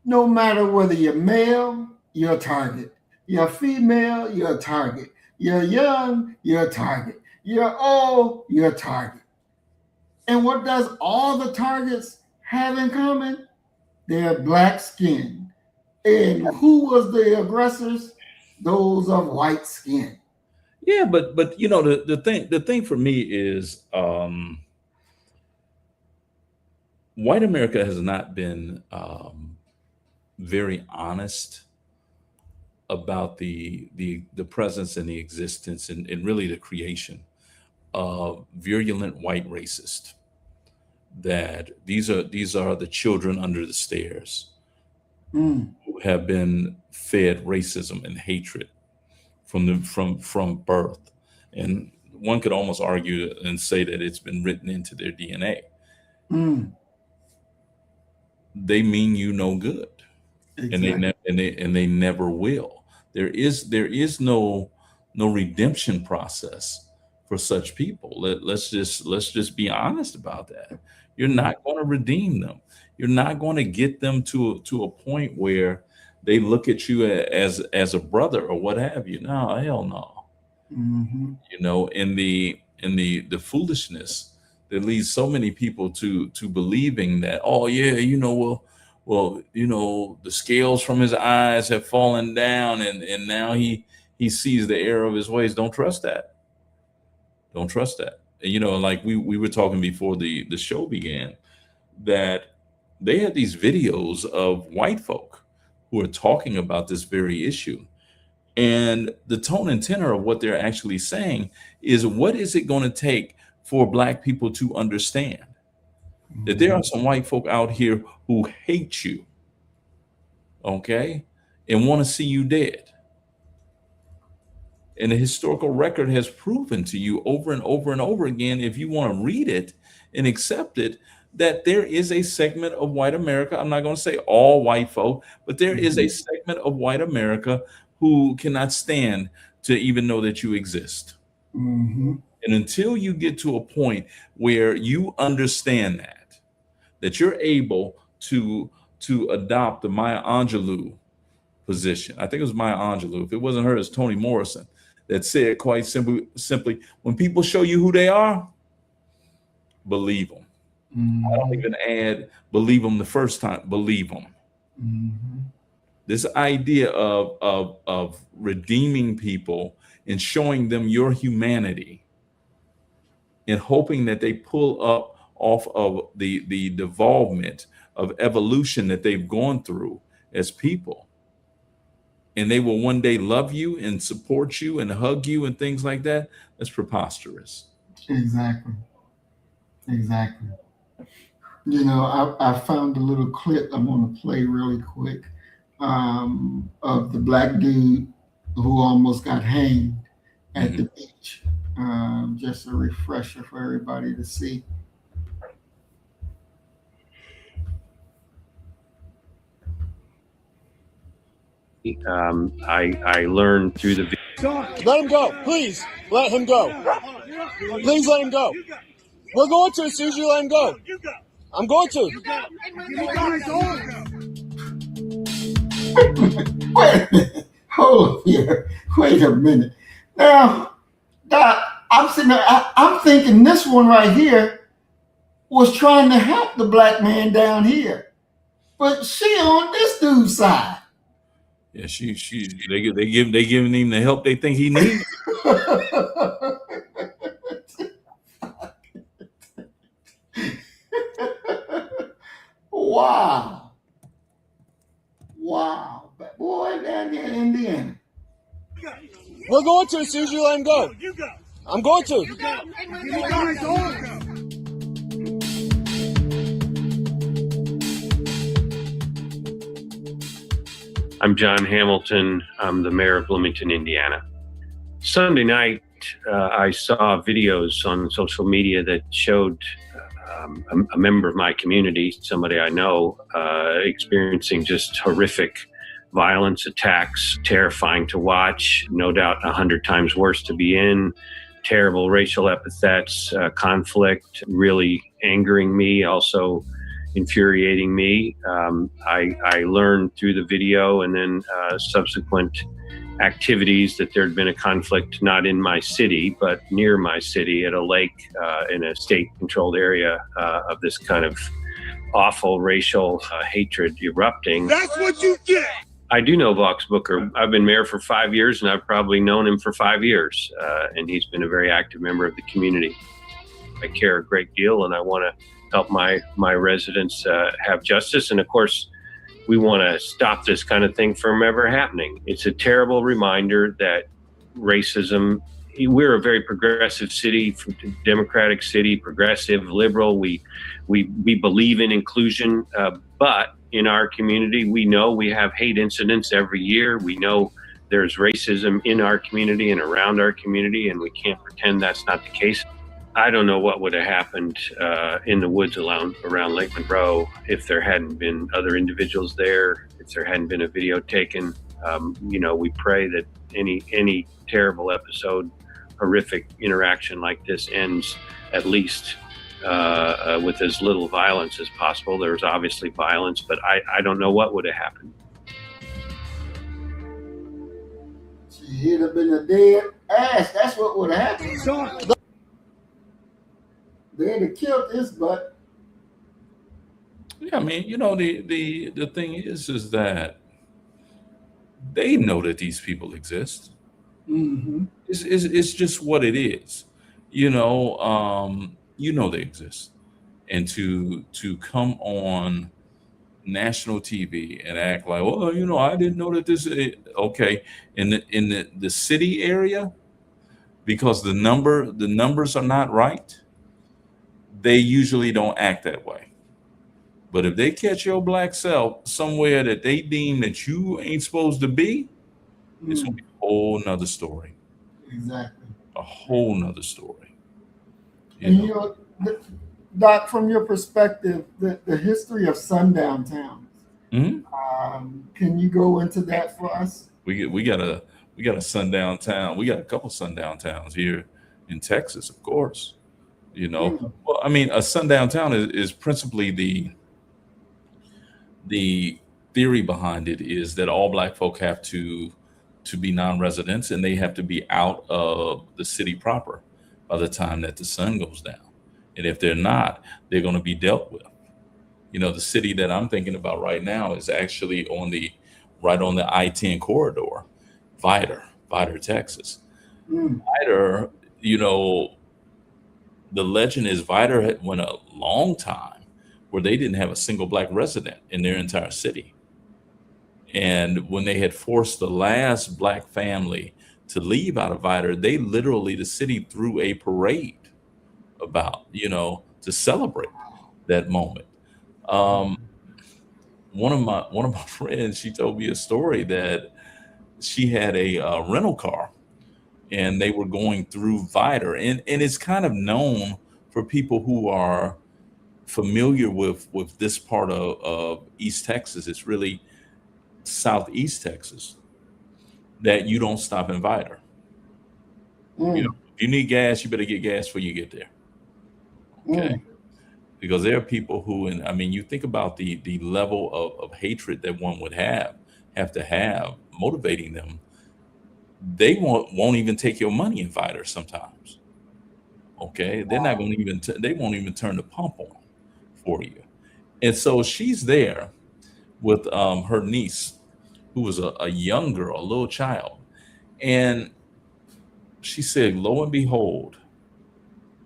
no matter whether you're male, you're a target. You're female, you're a target. You're young, you're a target. You're old, you're a target. And what does all the targets have in common? They're black skin. And who was the aggressors? Those of white skin. Yeah, but you know, the thing for me is white America has not been very honest about the presence and the existence and really the creation of virulent white racists. That these are the children under the stairs who have been fed racism and hatred from birth, and one could almost argue and say that it's been written into their DNA. They mean you no good. Exactly. and they never will. There is no redemption process for such people. Let's just be honest about that. You're not going to redeem them. You're not going to get them to a point where they look at you as a brother or what have you. No, hell no. You know, in the foolishness that leads so many people to believing that, oh yeah, you know, well, you know, the scales from his eyes have fallen down and now he sees the error of his ways. Don't trust that. Don't trust that. And, you know, like we were talking before the show began, that they had these videos of white folk who are talking about this very issue. And the tone and tenor of what they're actually saying is, what is it going to take for Black people to understand that there are some white folk out here who hate you, okay, and want to see you dead. And the historical record has proven to you over and over and over again, if you want to read it and accept it, that there is a segment of white America, I'm not going to say all white folk, but there is a segment of white America who cannot stand to even know that you exist. And until you get to a point where you understand that you're able to adopt the Maya Angelou position. I think it was Maya Angelou. If it wasn't her, it's Toni Morrison that said quite simply, when people show you who they are, believe them. I don't even add believe them the first time, believe them. This idea of redeeming people and showing them your humanity and hoping that they pull up off of the devolvement of evolution that they've gone through as people. And they will one day love you and support you and hug you and things like that. That's preposterous. Exactly. Exactly. You know, I found a little clip I'm going to play really quick of the Black dude who almost got hanged at the beach. Just a refresher for everybody to see. I learned through the Let him go, please. Let him go. Please let him go. We're going to as soon as you let him go. I'm going to. Wait a minute. Hold on here. Wait a minute. Now, Doc, I'm sitting there, I'm thinking this one right here was trying to help the Black man down here. But she on this dude's side. Yeah, they giving him the help they think he needs. Wow. Wow. Boy, down there in Indiana. We're going to as soon as you let him go. I'm going to. I'm John Hamilton. I'm the mayor of Bloomington, Indiana. Sunday night, I saw videos on social media that showed a member of my community, somebody I know, experiencing just horrific violence, attacks, terrifying to watch, no doubt 100 times worse to be in, terrible racial epithets, conflict, really angering me, also infuriating me. I learned through the video and then subsequent activities that there had been a conflict not in my city, but near my city at a lake in a state-controlled area of this kind of awful racial hatred erupting. That's what you get. I do know Vox Booker. I've been mayor for 5 years, and I've probably known him for 5 years, and he's been a very active member of the community. I care a great deal, and I want to help my residents have justice. And of course, we want to stop this kind of thing from ever happening. It's a terrible reminder that racism, we're a very progressive city, democratic city, progressive, liberal. We believe in inclusion, but in our community, we know we have hate incidents every year. We know there's racism in our community and around our community, and we can't pretend that's not the case. I don't know what would have happened in the woods around Lake Monroe if there hadn't been other individuals there, if there hadn't been a video taken. We pray that any terrible episode, horrific interaction like this ends at least with as little violence as possible. There was obviously violence, but I don't know what would have happened. He'd have been a dead ass. That's what would have happened. They'd have killed his butt. Yeah, I mean, the thing is that they know that these people exist. It's just what it is. They exist. And to come on national TV and act like, well, I didn't know that this is okay. In the city area, because the numbers are not right. they usually don't act that way. But if they catch your black self somewhere that they deem that you ain't supposed to be, it's gonna be a whole nother story. Exactly. A whole nother story. And you know, Doc, from your perspective, the history of sundown towns. Can you go into that for us? We got a sundown town. We got a couple sundown towns here in Texas, of course. You know, well, I mean, a sundown town is principally the theory behind it is that all black folk have to be non-residents, and they have to be out of the city proper by the time that the sun goes down. And if they're not, they're going to be dealt with. You know, the city that I'm thinking about right now is actually right on the I-10 corridor, Vidor, Texas. Vidor, you know, the legend is Vidor went a long time where they didn't have a single black resident in their entire city. And when they had forced the last black family to leave out of Vidor, the city threw a parade to celebrate that moment. One of my friends, she told me a story that she had a rental car, and they were going through Vidor, and it's kind of known for people who are familiar with this part of East Texas. It's really Southeast Texas, that you don't stop in Vidor. You know, if you need gas, you better get gas before you get there. Okay. Because there are people who, and I mean, you think about the level of hatred that one would have to have motivating them. They won't even take your money in Vidor sometimes. Okay. They're not going to even, they won't even turn the pump on for you. And so she's there with her niece, who was a young girl, a little child. And she said, lo and behold,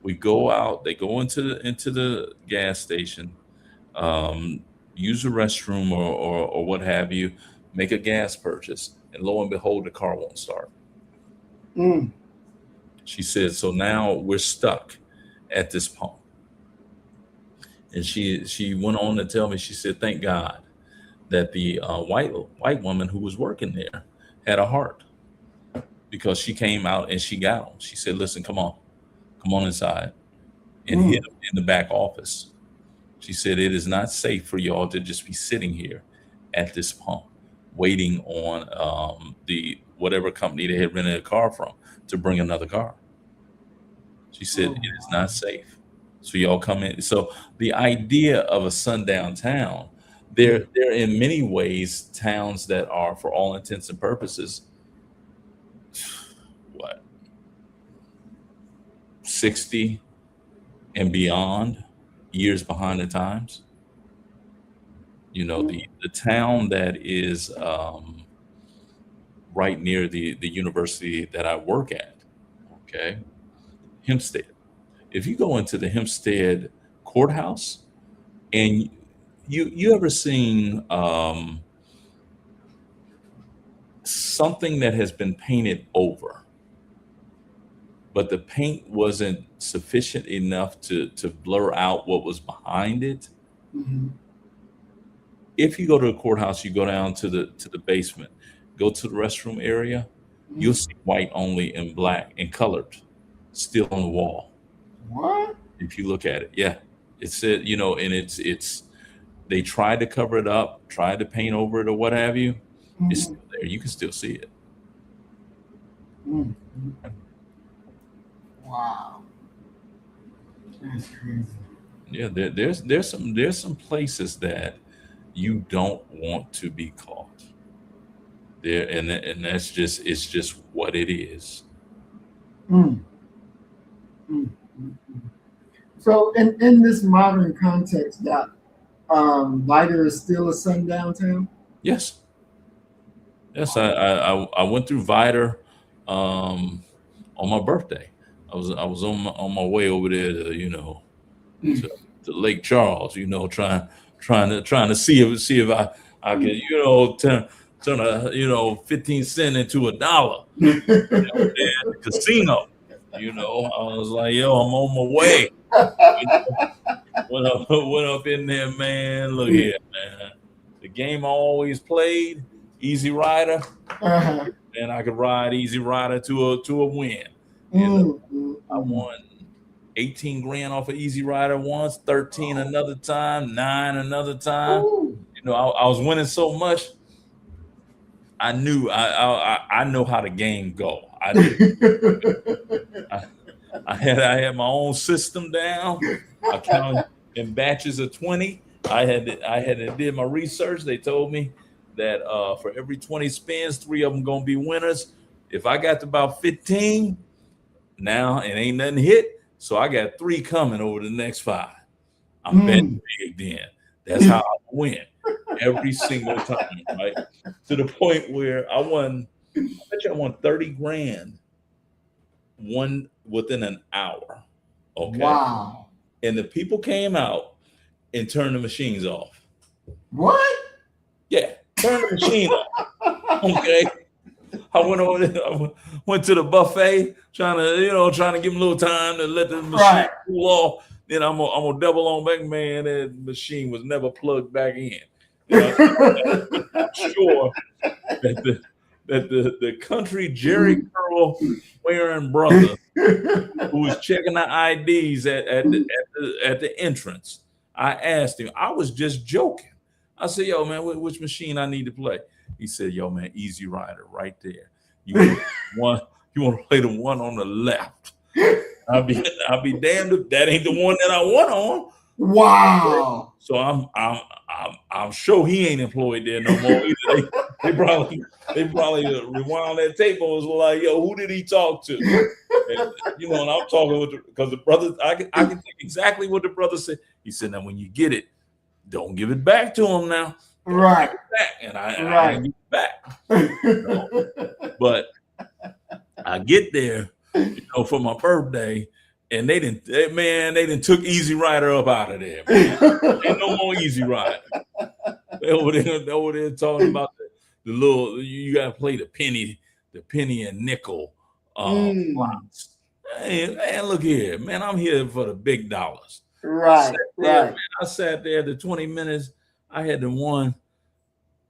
we go out, they go into the gas station, use the restroom or what have you, make a gas purchase, and lo and behold, the car won't start. She said, so now we're stuck at this pump. And she went on to tell me, she said, thank God that the white woman who was working there had a heart, because she came out and she got him. She said, listen, come on inside, and hit him in the back office. She said, it is not safe for y'all to just be sitting here at this pump waiting on the whatever company they had rented a car from to bring another car. She said, it is not safe. So y'all come in. So the idea of a sundown town, they're in many ways towns that are, for all intents and purposes, 60 and beyond years behind the times. You know, the town that is right near the university that I work at, okay, Hempstead. If you go into the Hempstead courthouse, and you ever seen something that has been painted over, but the paint wasn't sufficient enough to blur out what was behind it? If you go to the courthouse, you go down to the basement, go to the restroom area, you'll see white only and black and colored still on the wall. What? If you look at it, yeah, it's and it's they tried to cover it up, tried to paint over it or what have you. It's still there. You can still see it. Wow, that's crazy. Yeah, there's some places that you don't want to be caught there, and that's just, it's just what it is. So in this modern context, that Vidor is still a sundown town? Yes. I went through Vidor on my birthday. I was on my way over there to to Lake Charles, trying to see if I could turn a 15 cent into $1 at the casino. You know, I was like, yo, I'm on my way. Went up in there, man. Look here, man. The game I always played, Easy Rider, Uh-huh. and I could ride Easy Rider to a win. You know, I Mm. won 18 grand off of Easy Rider once, 13 another time, 9 another time. Ooh. You know, I was winning so much. I knew I know how the game go. I do. I had my own system down. I counted in batches of 20. I had did my research. They told me that for every 20 spins, 3 of them gonna be winners. If I got to about 15, now it ain't nothing hit. So I got 3 coming over the next 5. I'm betting big then. That's how I win every single time, right? To the point where I bet you I won 30 grand within an hour. Okay. Wow. And the people came out and turned the machines off. What? Yeah, turn the machine off. Okay. I went over there, I went to the buffet, trying to give them a little time to let the machine cool off. Then I'm gonna double on back, man. That machine was never plugged back in. You know, I'm sure that the country Jerry Curl wearing brother who was checking the IDs at the entrance. I asked him, I was just joking. I said, yo, man, which machine I need to play? He said, yo, man, Easy Rider right there. You want to play the one on the left. I'll be damned if that ain't the one that I won on. Wow. So I'm sure he ain't employed there no more either. They probably rewound that tape and was like, yo, who did he talk to? And, and I'm talking because the brother, I can think exactly what the brother said. He said, now when you get it, don't give it back to him now. Right. And I didn't give it back. But I get there, for my birthday, and they didn't took Easy Rider up out of there, man. Ain't no more Easy Rider. They over there talking about the little, you gotta play the penny and nickel slots. Hey, man, look here, man. I'm here for the big dollars. Right. Man, I sat there the 20 minutes. I had to won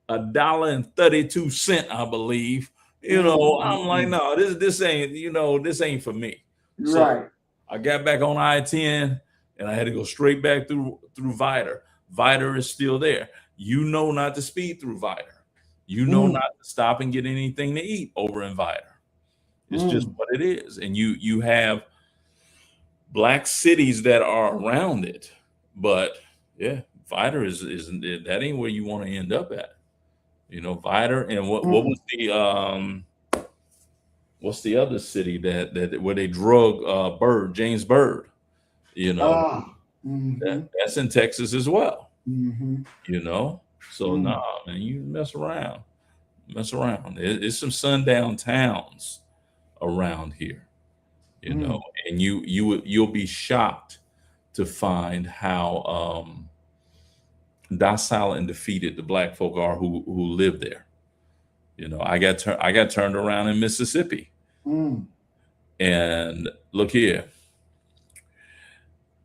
$1.32, I believe. I'm like, no, this ain't for me. So Right. I got back on I-10 and I had to go straight back through Vider. Vider is still there. You know not to speed through Vider. You know not to stop and get anything to eat over in Vider. It's just what it is. And you have black cities that are around it. But yeah, Vider is that ain't where you want to end up at. Vider and what was the what's the other city that where they drug Bird, James Bird? That's in Texas as well. So nah, man, you mess around. It's some sundown towns around here, and you'll be shocked to find how docile and defeated the black folk are who live there. I got turned around in Mississippi, and look here.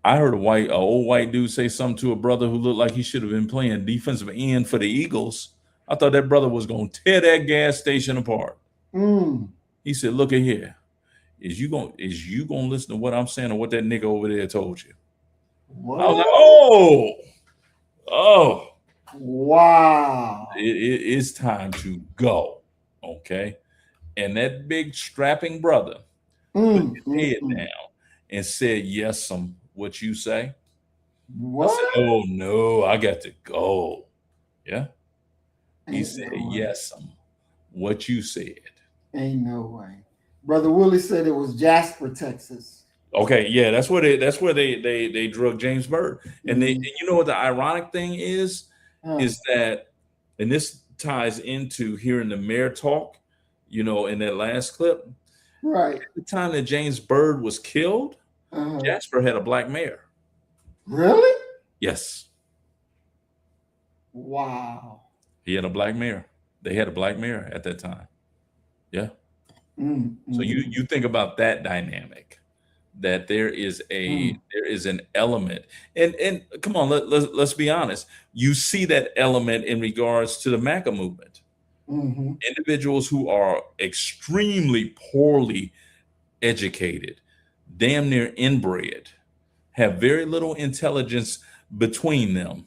I heard an old white dude say something to a brother who looked like he should have been playing defensive end for the Eagles. I thought that brother was gonna tear that gas station apart. He said, "Look at here. Is you gonna listen to what I'm saying or what that nigga over there told you?" What? I was like, oh. Wow. It's time to go. Okay. And that big strapping brother put his head down and said, yes, what you say? What? I said, oh no, I got to go. Yeah. He said, yes, what you said. Ain't no way. Brother Willie said it was Jasper, Texas. Okay, yeah, that's where they drug James Bird. And and you know what the ironic thing is that, and this ties into hearing the mayor talk, in that last clip. Right. At the time that James Bird was killed, Jasper had a black mayor. Really? Yes. Wow. He had a black mayor. They had a black mayor at that time. Yeah. So you think about that dynamic, that there is an element, and come on, let's be honest. You see that element in regards to the MAGA movement. Individuals who are extremely poorly educated, damn near inbred, have very little intelligence between them,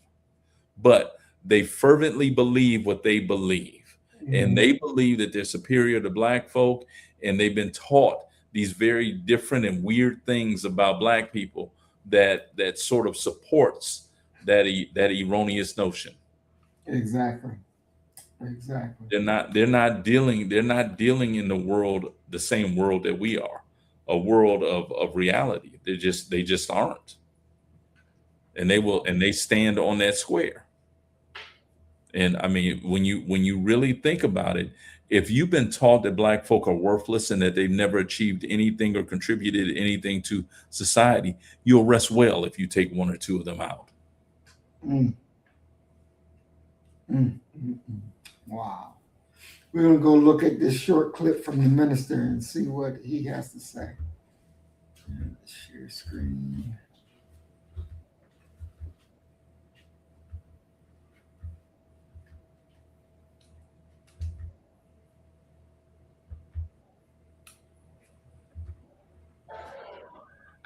but they fervently believe what they believe. And they believe that they're superior to black folk, and they've been taught these very different and weird things about black people that sort of supports that erroneous notion. Exactly. They're not dealing in the same world that we are, a world of reality. They just aren't. And they stand on that square. And I mean, when you really think about it, if you've been taught that black folk are worthless and that they've never achieved anything or contributed anything to society, you'll rest well if you take one or two of them out. Wow. We're going to go look at this short clip from the minister and see what he has to say. Share screen.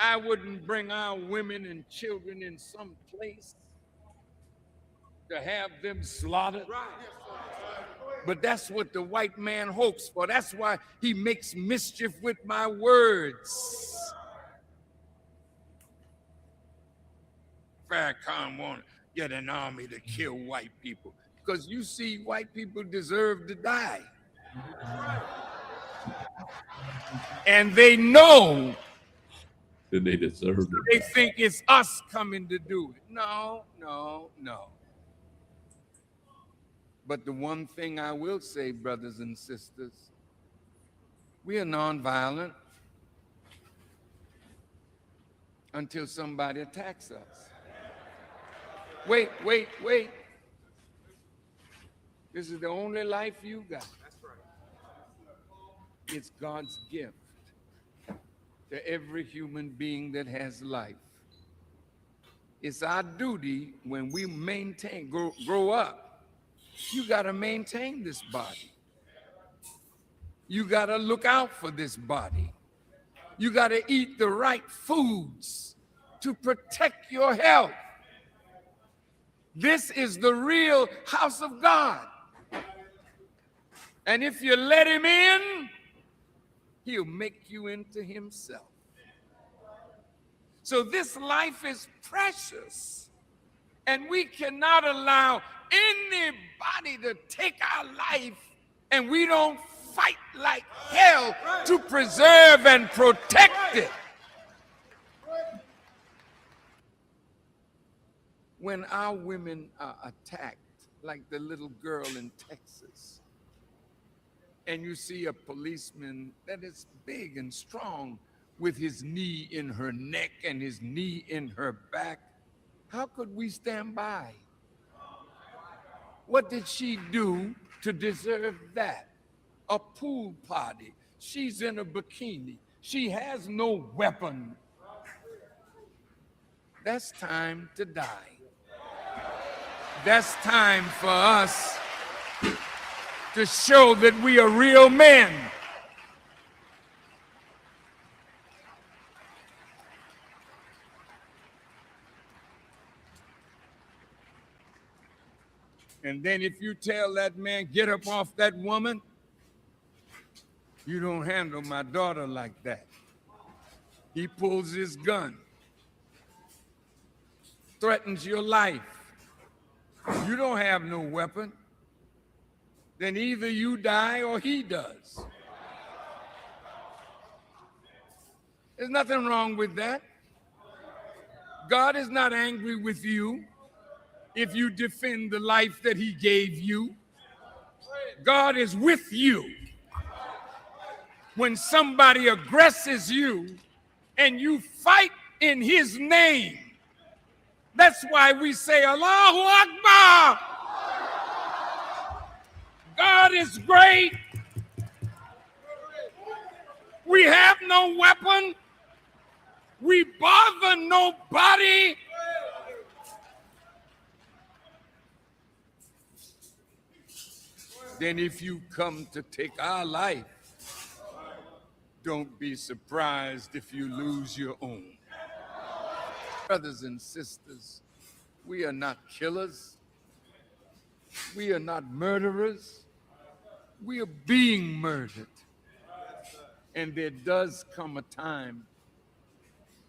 I wouldn't bring our women and children in some place to have them slaughtered. But that's what the white man hopes for. That's why he makes mischief with my words. Farrakhan won't get an army to kill white people because you see, white people deserve to die. And they know that they deserve it. They think it's us coming to do it. No. But the one thing I will say, brothers and sisters, we are nonviolent until somebody attacks us. Wait. This is the only life you got. That's right. It's God's gift to every human being that has life. It's our duty when we grow up. You got to maintain this body. You got to look out for this body. You got to eat the right foods to protect your health. This is the real house of God. And if you let him in, he'll make you into himself. So this life is precious, and we cannot allow anybody to take our life, and we don't fight like hell to preserve and protect it. When our women are attacked, like the little girl in Texas, and you see a policeman that is big and strong with his knee in her neck and his knee in her back, how could we stand by? What did she do to deserve that? A pool party. She's in a bikini. She has no weapon. That's time to die. That's time for us to show that we are real men. And then if you tell that man, get up off that woman, you don't handle my daughter like that. He pulls his gun, threatens your life. You don't have no weapon. Then either you die or he does. There's nothing wrong with that. God is not angry with you if you defend the life that he gave you. God is with you when somebody aggresses you and you fight in his name. That's why we say Allahu Akbar. God is great. We have no weapon. We bother nobody. Then if you come to take our life, don't be surprised if you lose your own. Brothers and sisters, we are not killers. We are not murderers. We are being murdered. And there does come a time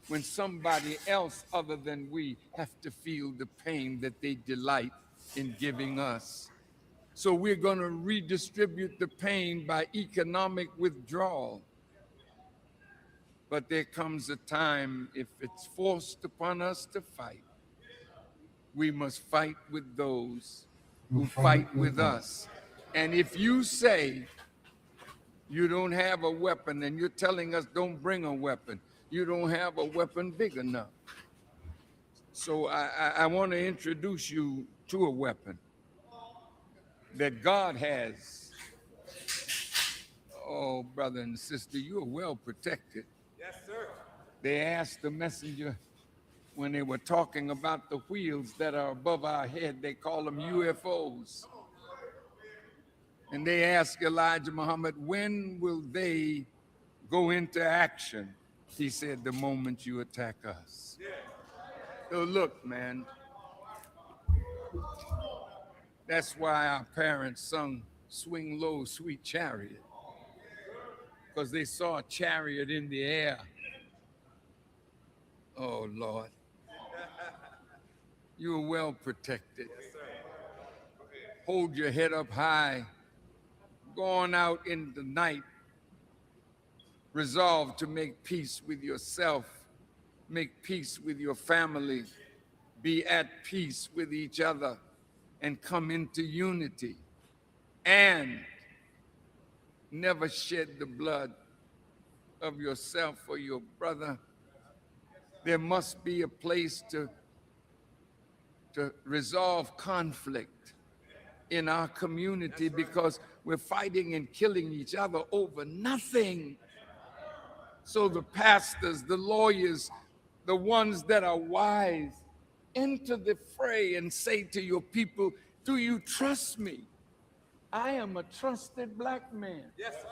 when somebody else other than we have to feel the pain that they delight in giving us. So we're going to redistribute the pain by economic withdrawal. But there comes a time, if it's forced upon us to fight, we must fight with those who fight with us. And if you say you don't have a weapon and you're telling us don't bring a weapon, you don't have a weapon big enough. So I want to introduce you to a weapon that God has. Oh, brother and sister, you are well protected. Yes, sir. They asked the messenger when they were talking about the wheels that are above our head, they call them UFOs. And they asked Elijah Muhammad, when will they go into action? He said, the moment you attack us. So look, man, that's why our parents sung Swing Low, Sweet Chariot, because they saw a chariot in the air. Oh, Lord. You are well protected. Hold your head up high. Going out in the night, resolve to make peace with yourself, make peace with your family, be at peace with each other, and come into unity. And never shed the blood of yourself or your brother. There must be a place to resolve conflict in our community, because we're fighting and killing each other over nothing. So the pastors, the lawyers, the ones that are wise, enter the fray and say to your people, do you trust me? I am a trusted black man. Yes, sir.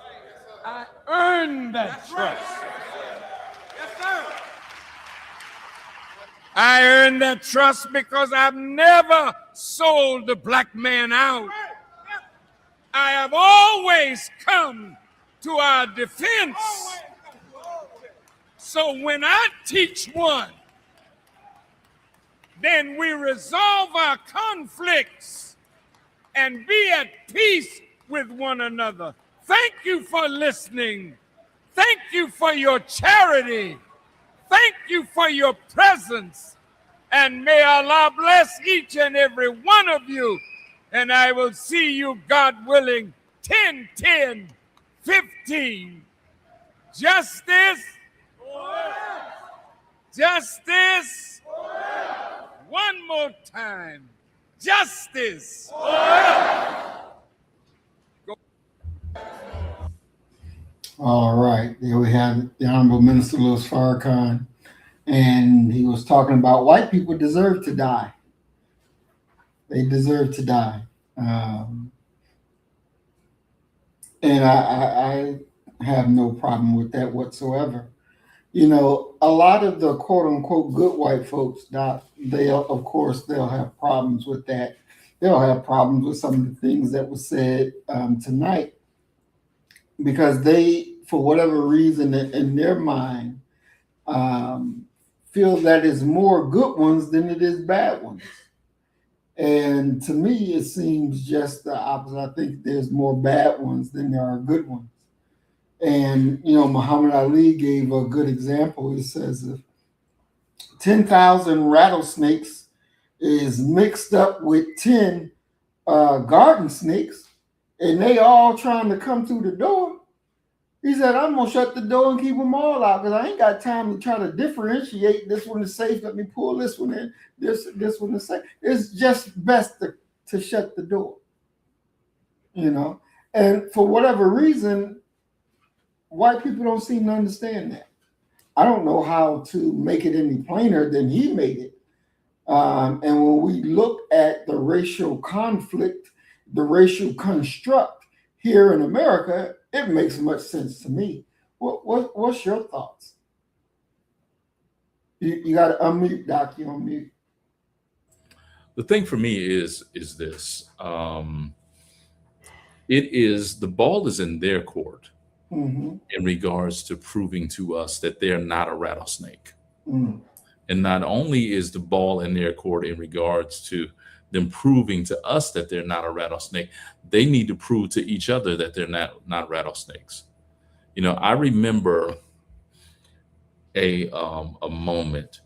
I earned that trust. Yes, sir. I earned that trust because I've never sold the black man out. I have always come to our defense. So when I teach one, then we resolve our conflicts and be at peace with one another. Thank you for listening. Thank you for your charity. Thank you for your presence. And may Allah bless each and every one of you. And I will see you, God willing, 10, 10, 15. Justice. Justice. One more time. Justice. All right, there we have the Honorable Minister Louis Farrakhan, and he was talking about white people deserve to die. They deserve to die. And I have no problem with that whatsoever. You know, a lot of the quote unquote good white folks, they'll have problems with that. They'll have problems with some of the things that were said tonight, because they, for whatever reason in their mind, feel that it's more good ones than it is bad ones. And to me, it seems just the opposite. I think there's more bad ones than there are good ones. And, you know, Muhammad Ali gave a good example. He says if 10,000 rattlesnakes is mixed up with 10 garden snakes, and they all trying to come through the door, he said, I'm going to shut the door and keep them all out, because I ain't got time to try to differentiate. This one is safe. Let me pull this one in. This one is safe. It's just best to shut the door, you know. And for whatever reason, white people don't seem to understand that. I don't know how to make it any plainer than he made it. And when we look at the racial conflict, the racial construct here in America, it makes much sense to me. What's your thoughts? You got to unmute, Doc. You on mute. The thing for me is this. It is, the ball is in their court in regards to proving to us that they're not a rattlesnake. And not only is the ball in their court in regards to them proving to us that they're not a rattlesnake, they need to prove to each other that they're not rattlesnakes. You know, I remember a moment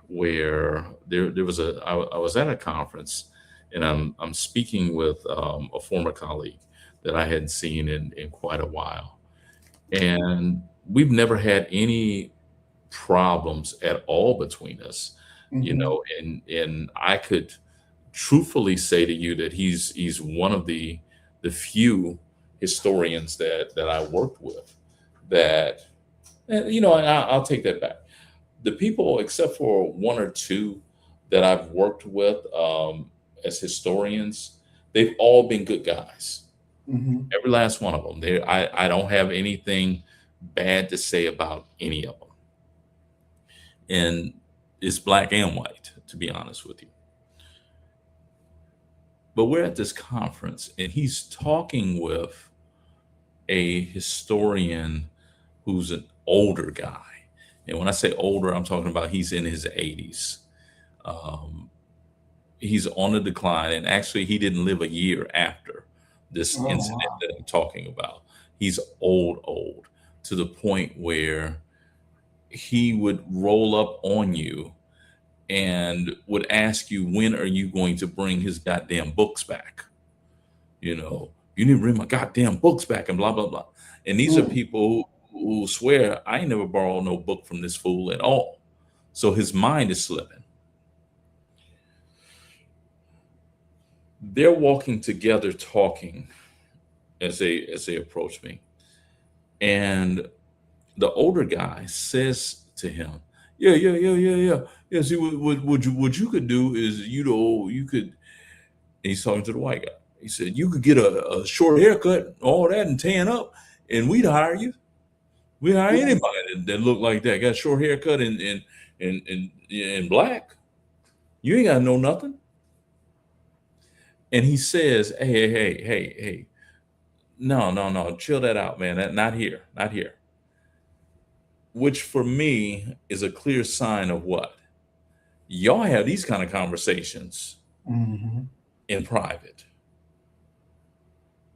where there was I was at a conference, and I'm speaking with a former colleague that I hadn't seen in quite a while, and we've never had any problems at all between us, you know, and I could truthfully say to you that he's one of the few historians that I worked with that, you know, and I'll take that back. The people, except for one or two that I've worked with as historians, they've all been good guys. Every last one of them. I don't have anything bad to say about any of them. And it's black and white, to be honest with you. But we're at this conference, and he's talking with a historian who's an older guy. And when I say older, I'm talking about he's in his 80s. He's on the decline, and actually he didn't live a year after this incident that I'm talking about. He's old, to the point where he would roll up on you and would ask you, when are you going to bring his goddamn books back? You know, you need to bring my goddamn books back, and blah, blah, blah. And these are people who swear, I ain't never borrowed no book from this fool at all. So his mind is slipping. They're walking together, talking as they approach me. And the older guy says to him, yeah. See, what you could do is, you know, you could, and he's talking to the white guy. He said, you could get a short haircut, all that, and tan up, and we'd hire you. We hire anybody that look like that, got a short haircut and black. You ain't got to know nothing. And he says, hey, no, chill that out, man. Not here. Which for me is a clear sign of what? Y'all have these kind of conversations in private.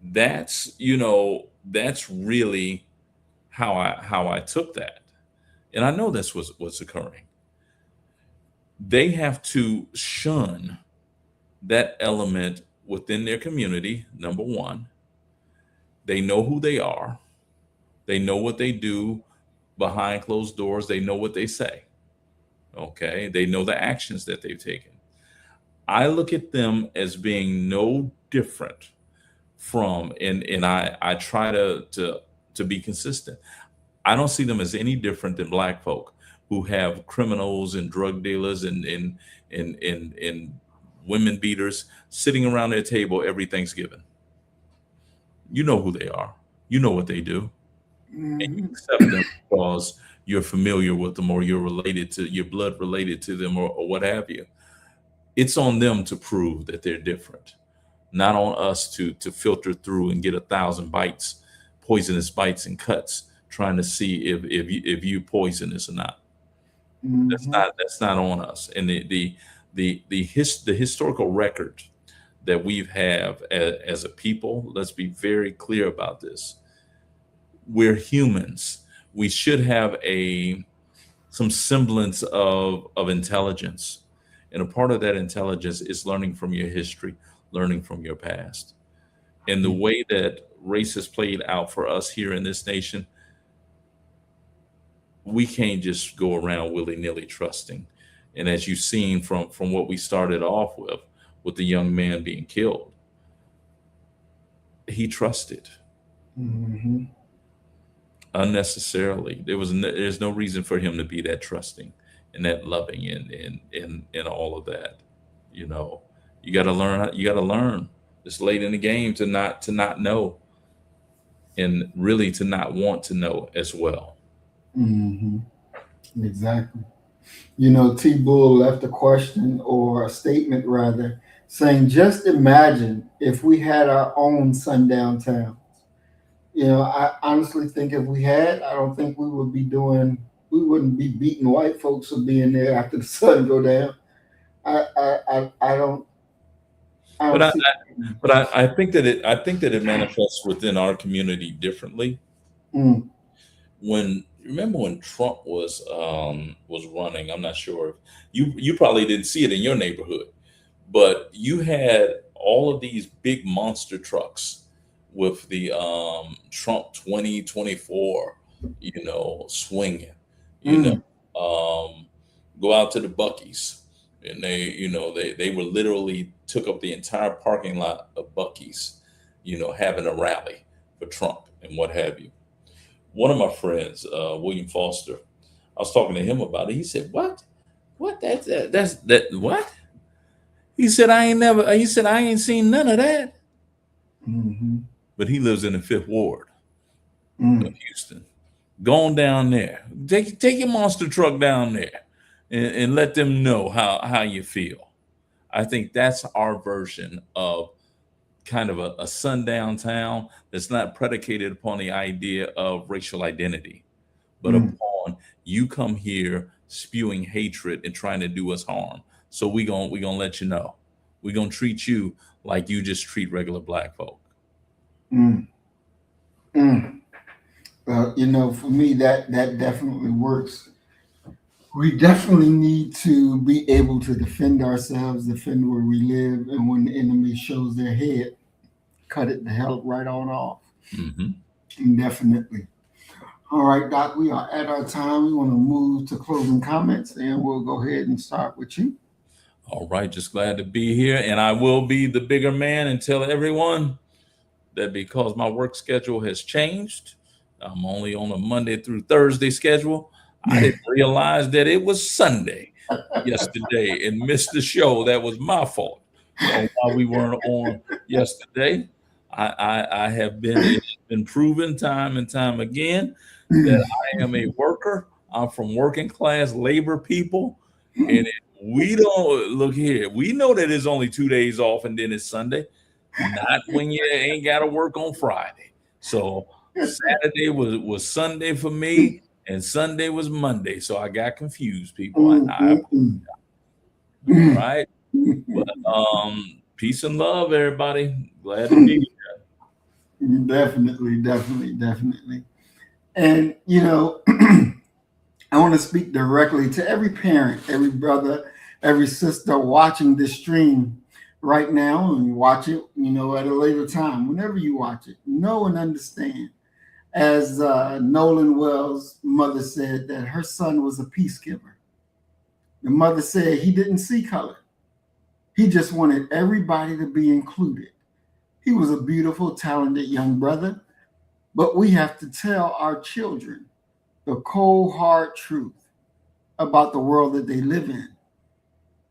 That's, you know, that's really how I took that. And I know that's what's occurring. They have to shun that element within their community, number one. They know who they are. They know what they do behind closed doors. They know what they say. Okay. They know the actions that they've taken. I look at them as being no different from, and I try to be consistent. I don't see them as any different than black folk who have criminals and drug dealers and women beaters sitting around their table every Thanksgiving. You know who they are. You know what they do. And you accept them because you're familiar with them, or you're blood related to them, or what have you. It's on them to prove that they're different, not on us to filter through and get 1,000 bites, poisonous bites and cuts, trying to see if you poisonous or not. That's not on us. And the historical record that we have as a people, let's be very clear about this. We're humans. We should have some semblance of intelligence. And a part of that intelligence is learning from your history, learning from your past. And the way that race has played out for us here in this nation, we can't just go around willy-nilly trusting. And as you've seen from what we started off with the young man being killed, he trusted. unnecessarily. There's no reason for him to be that trusting and that loving and all of that. You know, you got to learn. You got to learn this late in the game to not know, and really to not want to know as well. Hmm. Exactly. You know, T. Bull left a question or a statement rather saying, just imagine if we had our own sundown town. You know, I honestly think if we had, I don't think we wouldn't be beating white folks for being there after the sun go down. I But don't I, see. but I think that it manifests within our community differently. Mm, When remember when Trump was running, I'm not sure if you probably didn't see it in your neighborhood, but you had all of these big monster trucks with the Trump 2024, swinging, you know, mm, go out to the Buckies, and they were literally took up the entire parking lot of Buckies, having a rally for Trump and what have you. One of my friends, William Foster, I was talking to him about it. He said, "What? What? That's that? What?" He said, "I ain't never." He said, "I ain't seen none of that." hmm But he lives in the Fifth Ward of mm, Houston. Go on down there. Take your monster truck down there, and let them know how you feel. I think that's our version of kind of a sundown town that's not predicated upon the idea of racial identity, but mm, upon you come here spewing hatred and trying to do us harm. So we gonna let you know. We're gonna treat you like you just treat regular black folk. mm, mm. You know, for me, that definitely works. We definitely need to be able to defend ourselves, defend where we live, and when the enemy shows their head, cut it the hell right on off. Hmm. Definitely. All right, Doc, we are at our time. We want to move to closing comments, and we'll go ahead and start with you. All right, just glad to be here, and I will be the bigger man and tell everyone that because my work schedule has changed, I'm only on a Monday through Thursday schedule. I didn't realize that it was Sunday yesterday and missed the show. That was my fault on why we weren't on yesterday. I have it's been proven time and time again that I am a worker. I'm from working class labor people, and we don't look here. We know that it's only 2 days off and then it's Sunday. Not when you ain't got to work on Friday. So Saturday was Sunday for me, and Sunday was Monday. So I got confused, people. All right, but peace and love, everybody. Glad to be here. Definitely, definitely, definitely. And, you know, I want to speak directly to every parent, every brother, every sister watching this stream right now, and you watch it, at a later time. Whenever you watch it, know and understand. As Nolan Wells' mother said, that her son was a peace giver. The mother said he didn't see color. He just wanted everybody to be included. He was a beautiful, talented young brother, but we have to tell our children the cold, hard truth about the world that they live in.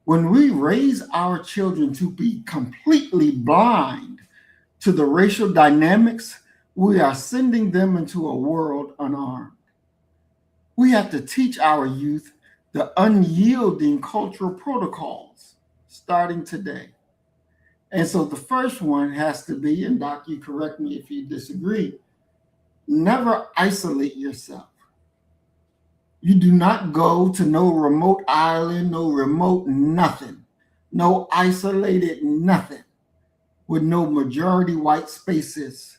When we raise our children to be completely blind to the racial dynamics, we are sending them into a world unarmed. We have to teach our youth the unyielding cultural protocols starting today. And so the first one has to be, and Doc, you correct me if you disagree, never isolate yourself. You do not go to no remote island, no remote nothing, no isolated nothing with no majority white spaces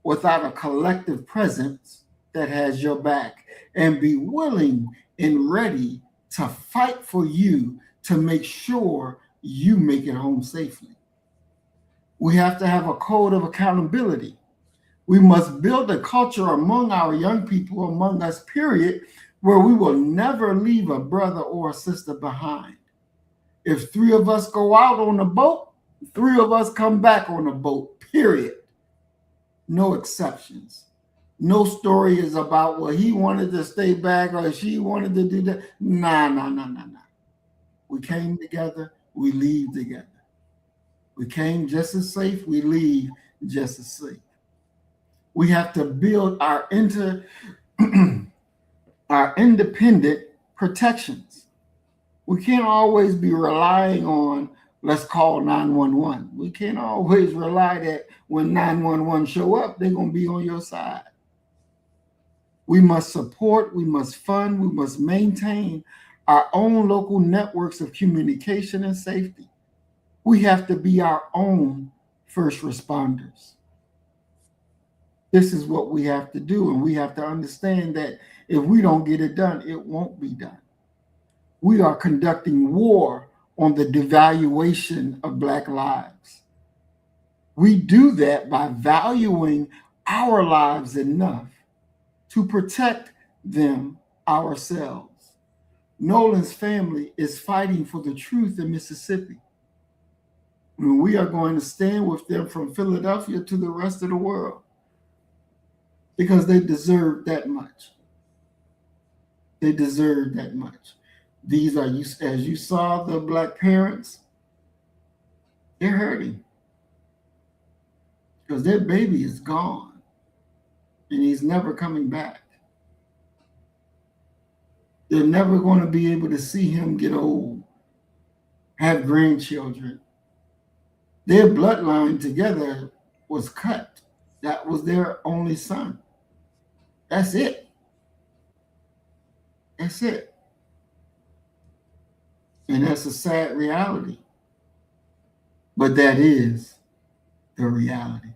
without a collective presence that has your back, and be willing and ready to fight for you to make sure you make it home safely. We have to have a code of accountability. We must build a culture among our young people, among us, period, where we will never leave a brother or a sister behind. If 3 of us go out on a boat, 3 of us come back on a boat, period. No exceptions. No story is about, well, he wanted to stay back or she wanted to do that. Nah. We came together, we leave together. We came just as safe, we leave just as safe. We have to build our independent protections. We can't always be relying on, let's call 911. We can't always rely that when 911 show up, they're going to be on your side. We must support, we must fund, we must maintain our own local networks of communication and safety. We have to be our own first responders. This is what we have to do, and we have to understand that if we don't get it done, it won't be done. We are conducting war on the devaluation of Black lives. We do that by valuing our lives enough to protect them ourselves. Nolan's family is fighting for the truth in Mississippi. And we are going to stand with them from Philadelphia to the rest of the world because they deserve that much. They deserve that much. These are, as you saw, the Black parents, they're hurting because their baby is gone and he's never coming back. They're never going to be able to see him get old, have grandchildren. Their bloodline together was cut. That was their only son. That's it. That's it. And that's a sad reality. But that is the reality.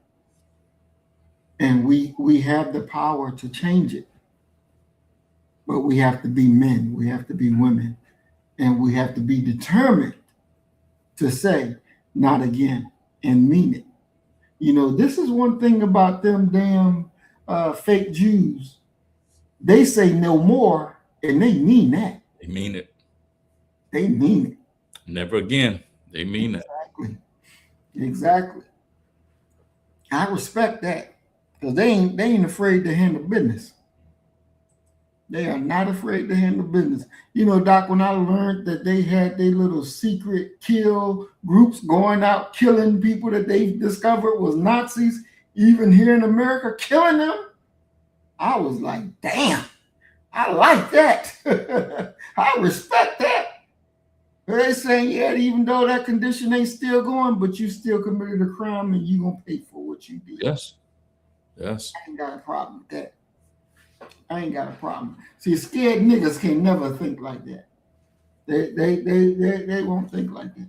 And we have the power to change it. But we have to be men, we have to be women, and we have to be determined to say, not again, and mean it. You know, this is one thing about them damn fake Jews. They say no more, and they mean that. They mean it. They mean it. Never again. They mean it. Exactly. I respect that because they ain't afraid to handle business. They are not afraid to handle business. You know, Doc, when I learned that they had their little secret kill groups going out killing people that they discovered was Nazis, even here in America, killing them, I was like, damn, I like that. I respect that. They're saying, yeah, even though that condition ain't still going, but you still committed a crime and you're going to pay for what you did. Yes. Yes. I ain't got a problem with that. I ain't got a problem. See, scared niggas can never think like that. They won't think like that.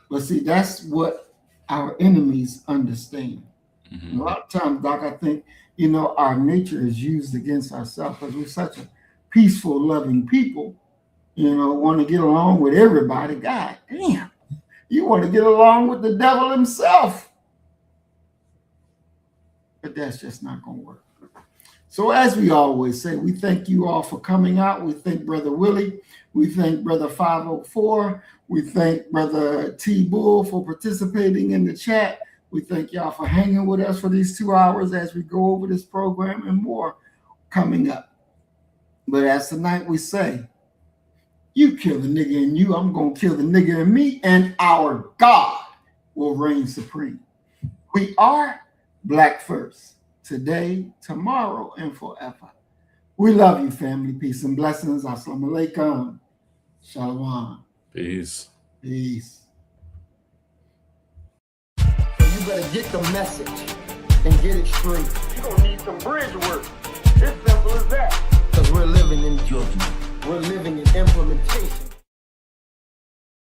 But see, that's what our enemies understand. Mm-hmm. A lot of times, Doc, I think, you know, our nature is used against ourselves because we're such a peaceful, loving people, you know, want to get along with everybody. God damn, you want to get along with the devil himself. But that's just not going to work. So as we always say, we thank you all for coming out. We thank Brother Willie. We thank Brother 504. We thank Brother T. Bull for participating in the chat. We thank y'all for hanging with us for these 2 hours as we go over this program and more coming up. But as tonight we say, you kill the nigga in you, I'm going to kill the nigga in me, and our God will reign supreme. We are Black first. Today, tomorrow, and forever. We love you, family. Peace and blessings. Assalamu alaikum. Shalom. Peace. Peace. So you better get the message and get it straight. You're going to need some bridge work. It's simple as that. Because we're living in judgment. We're living in implementation.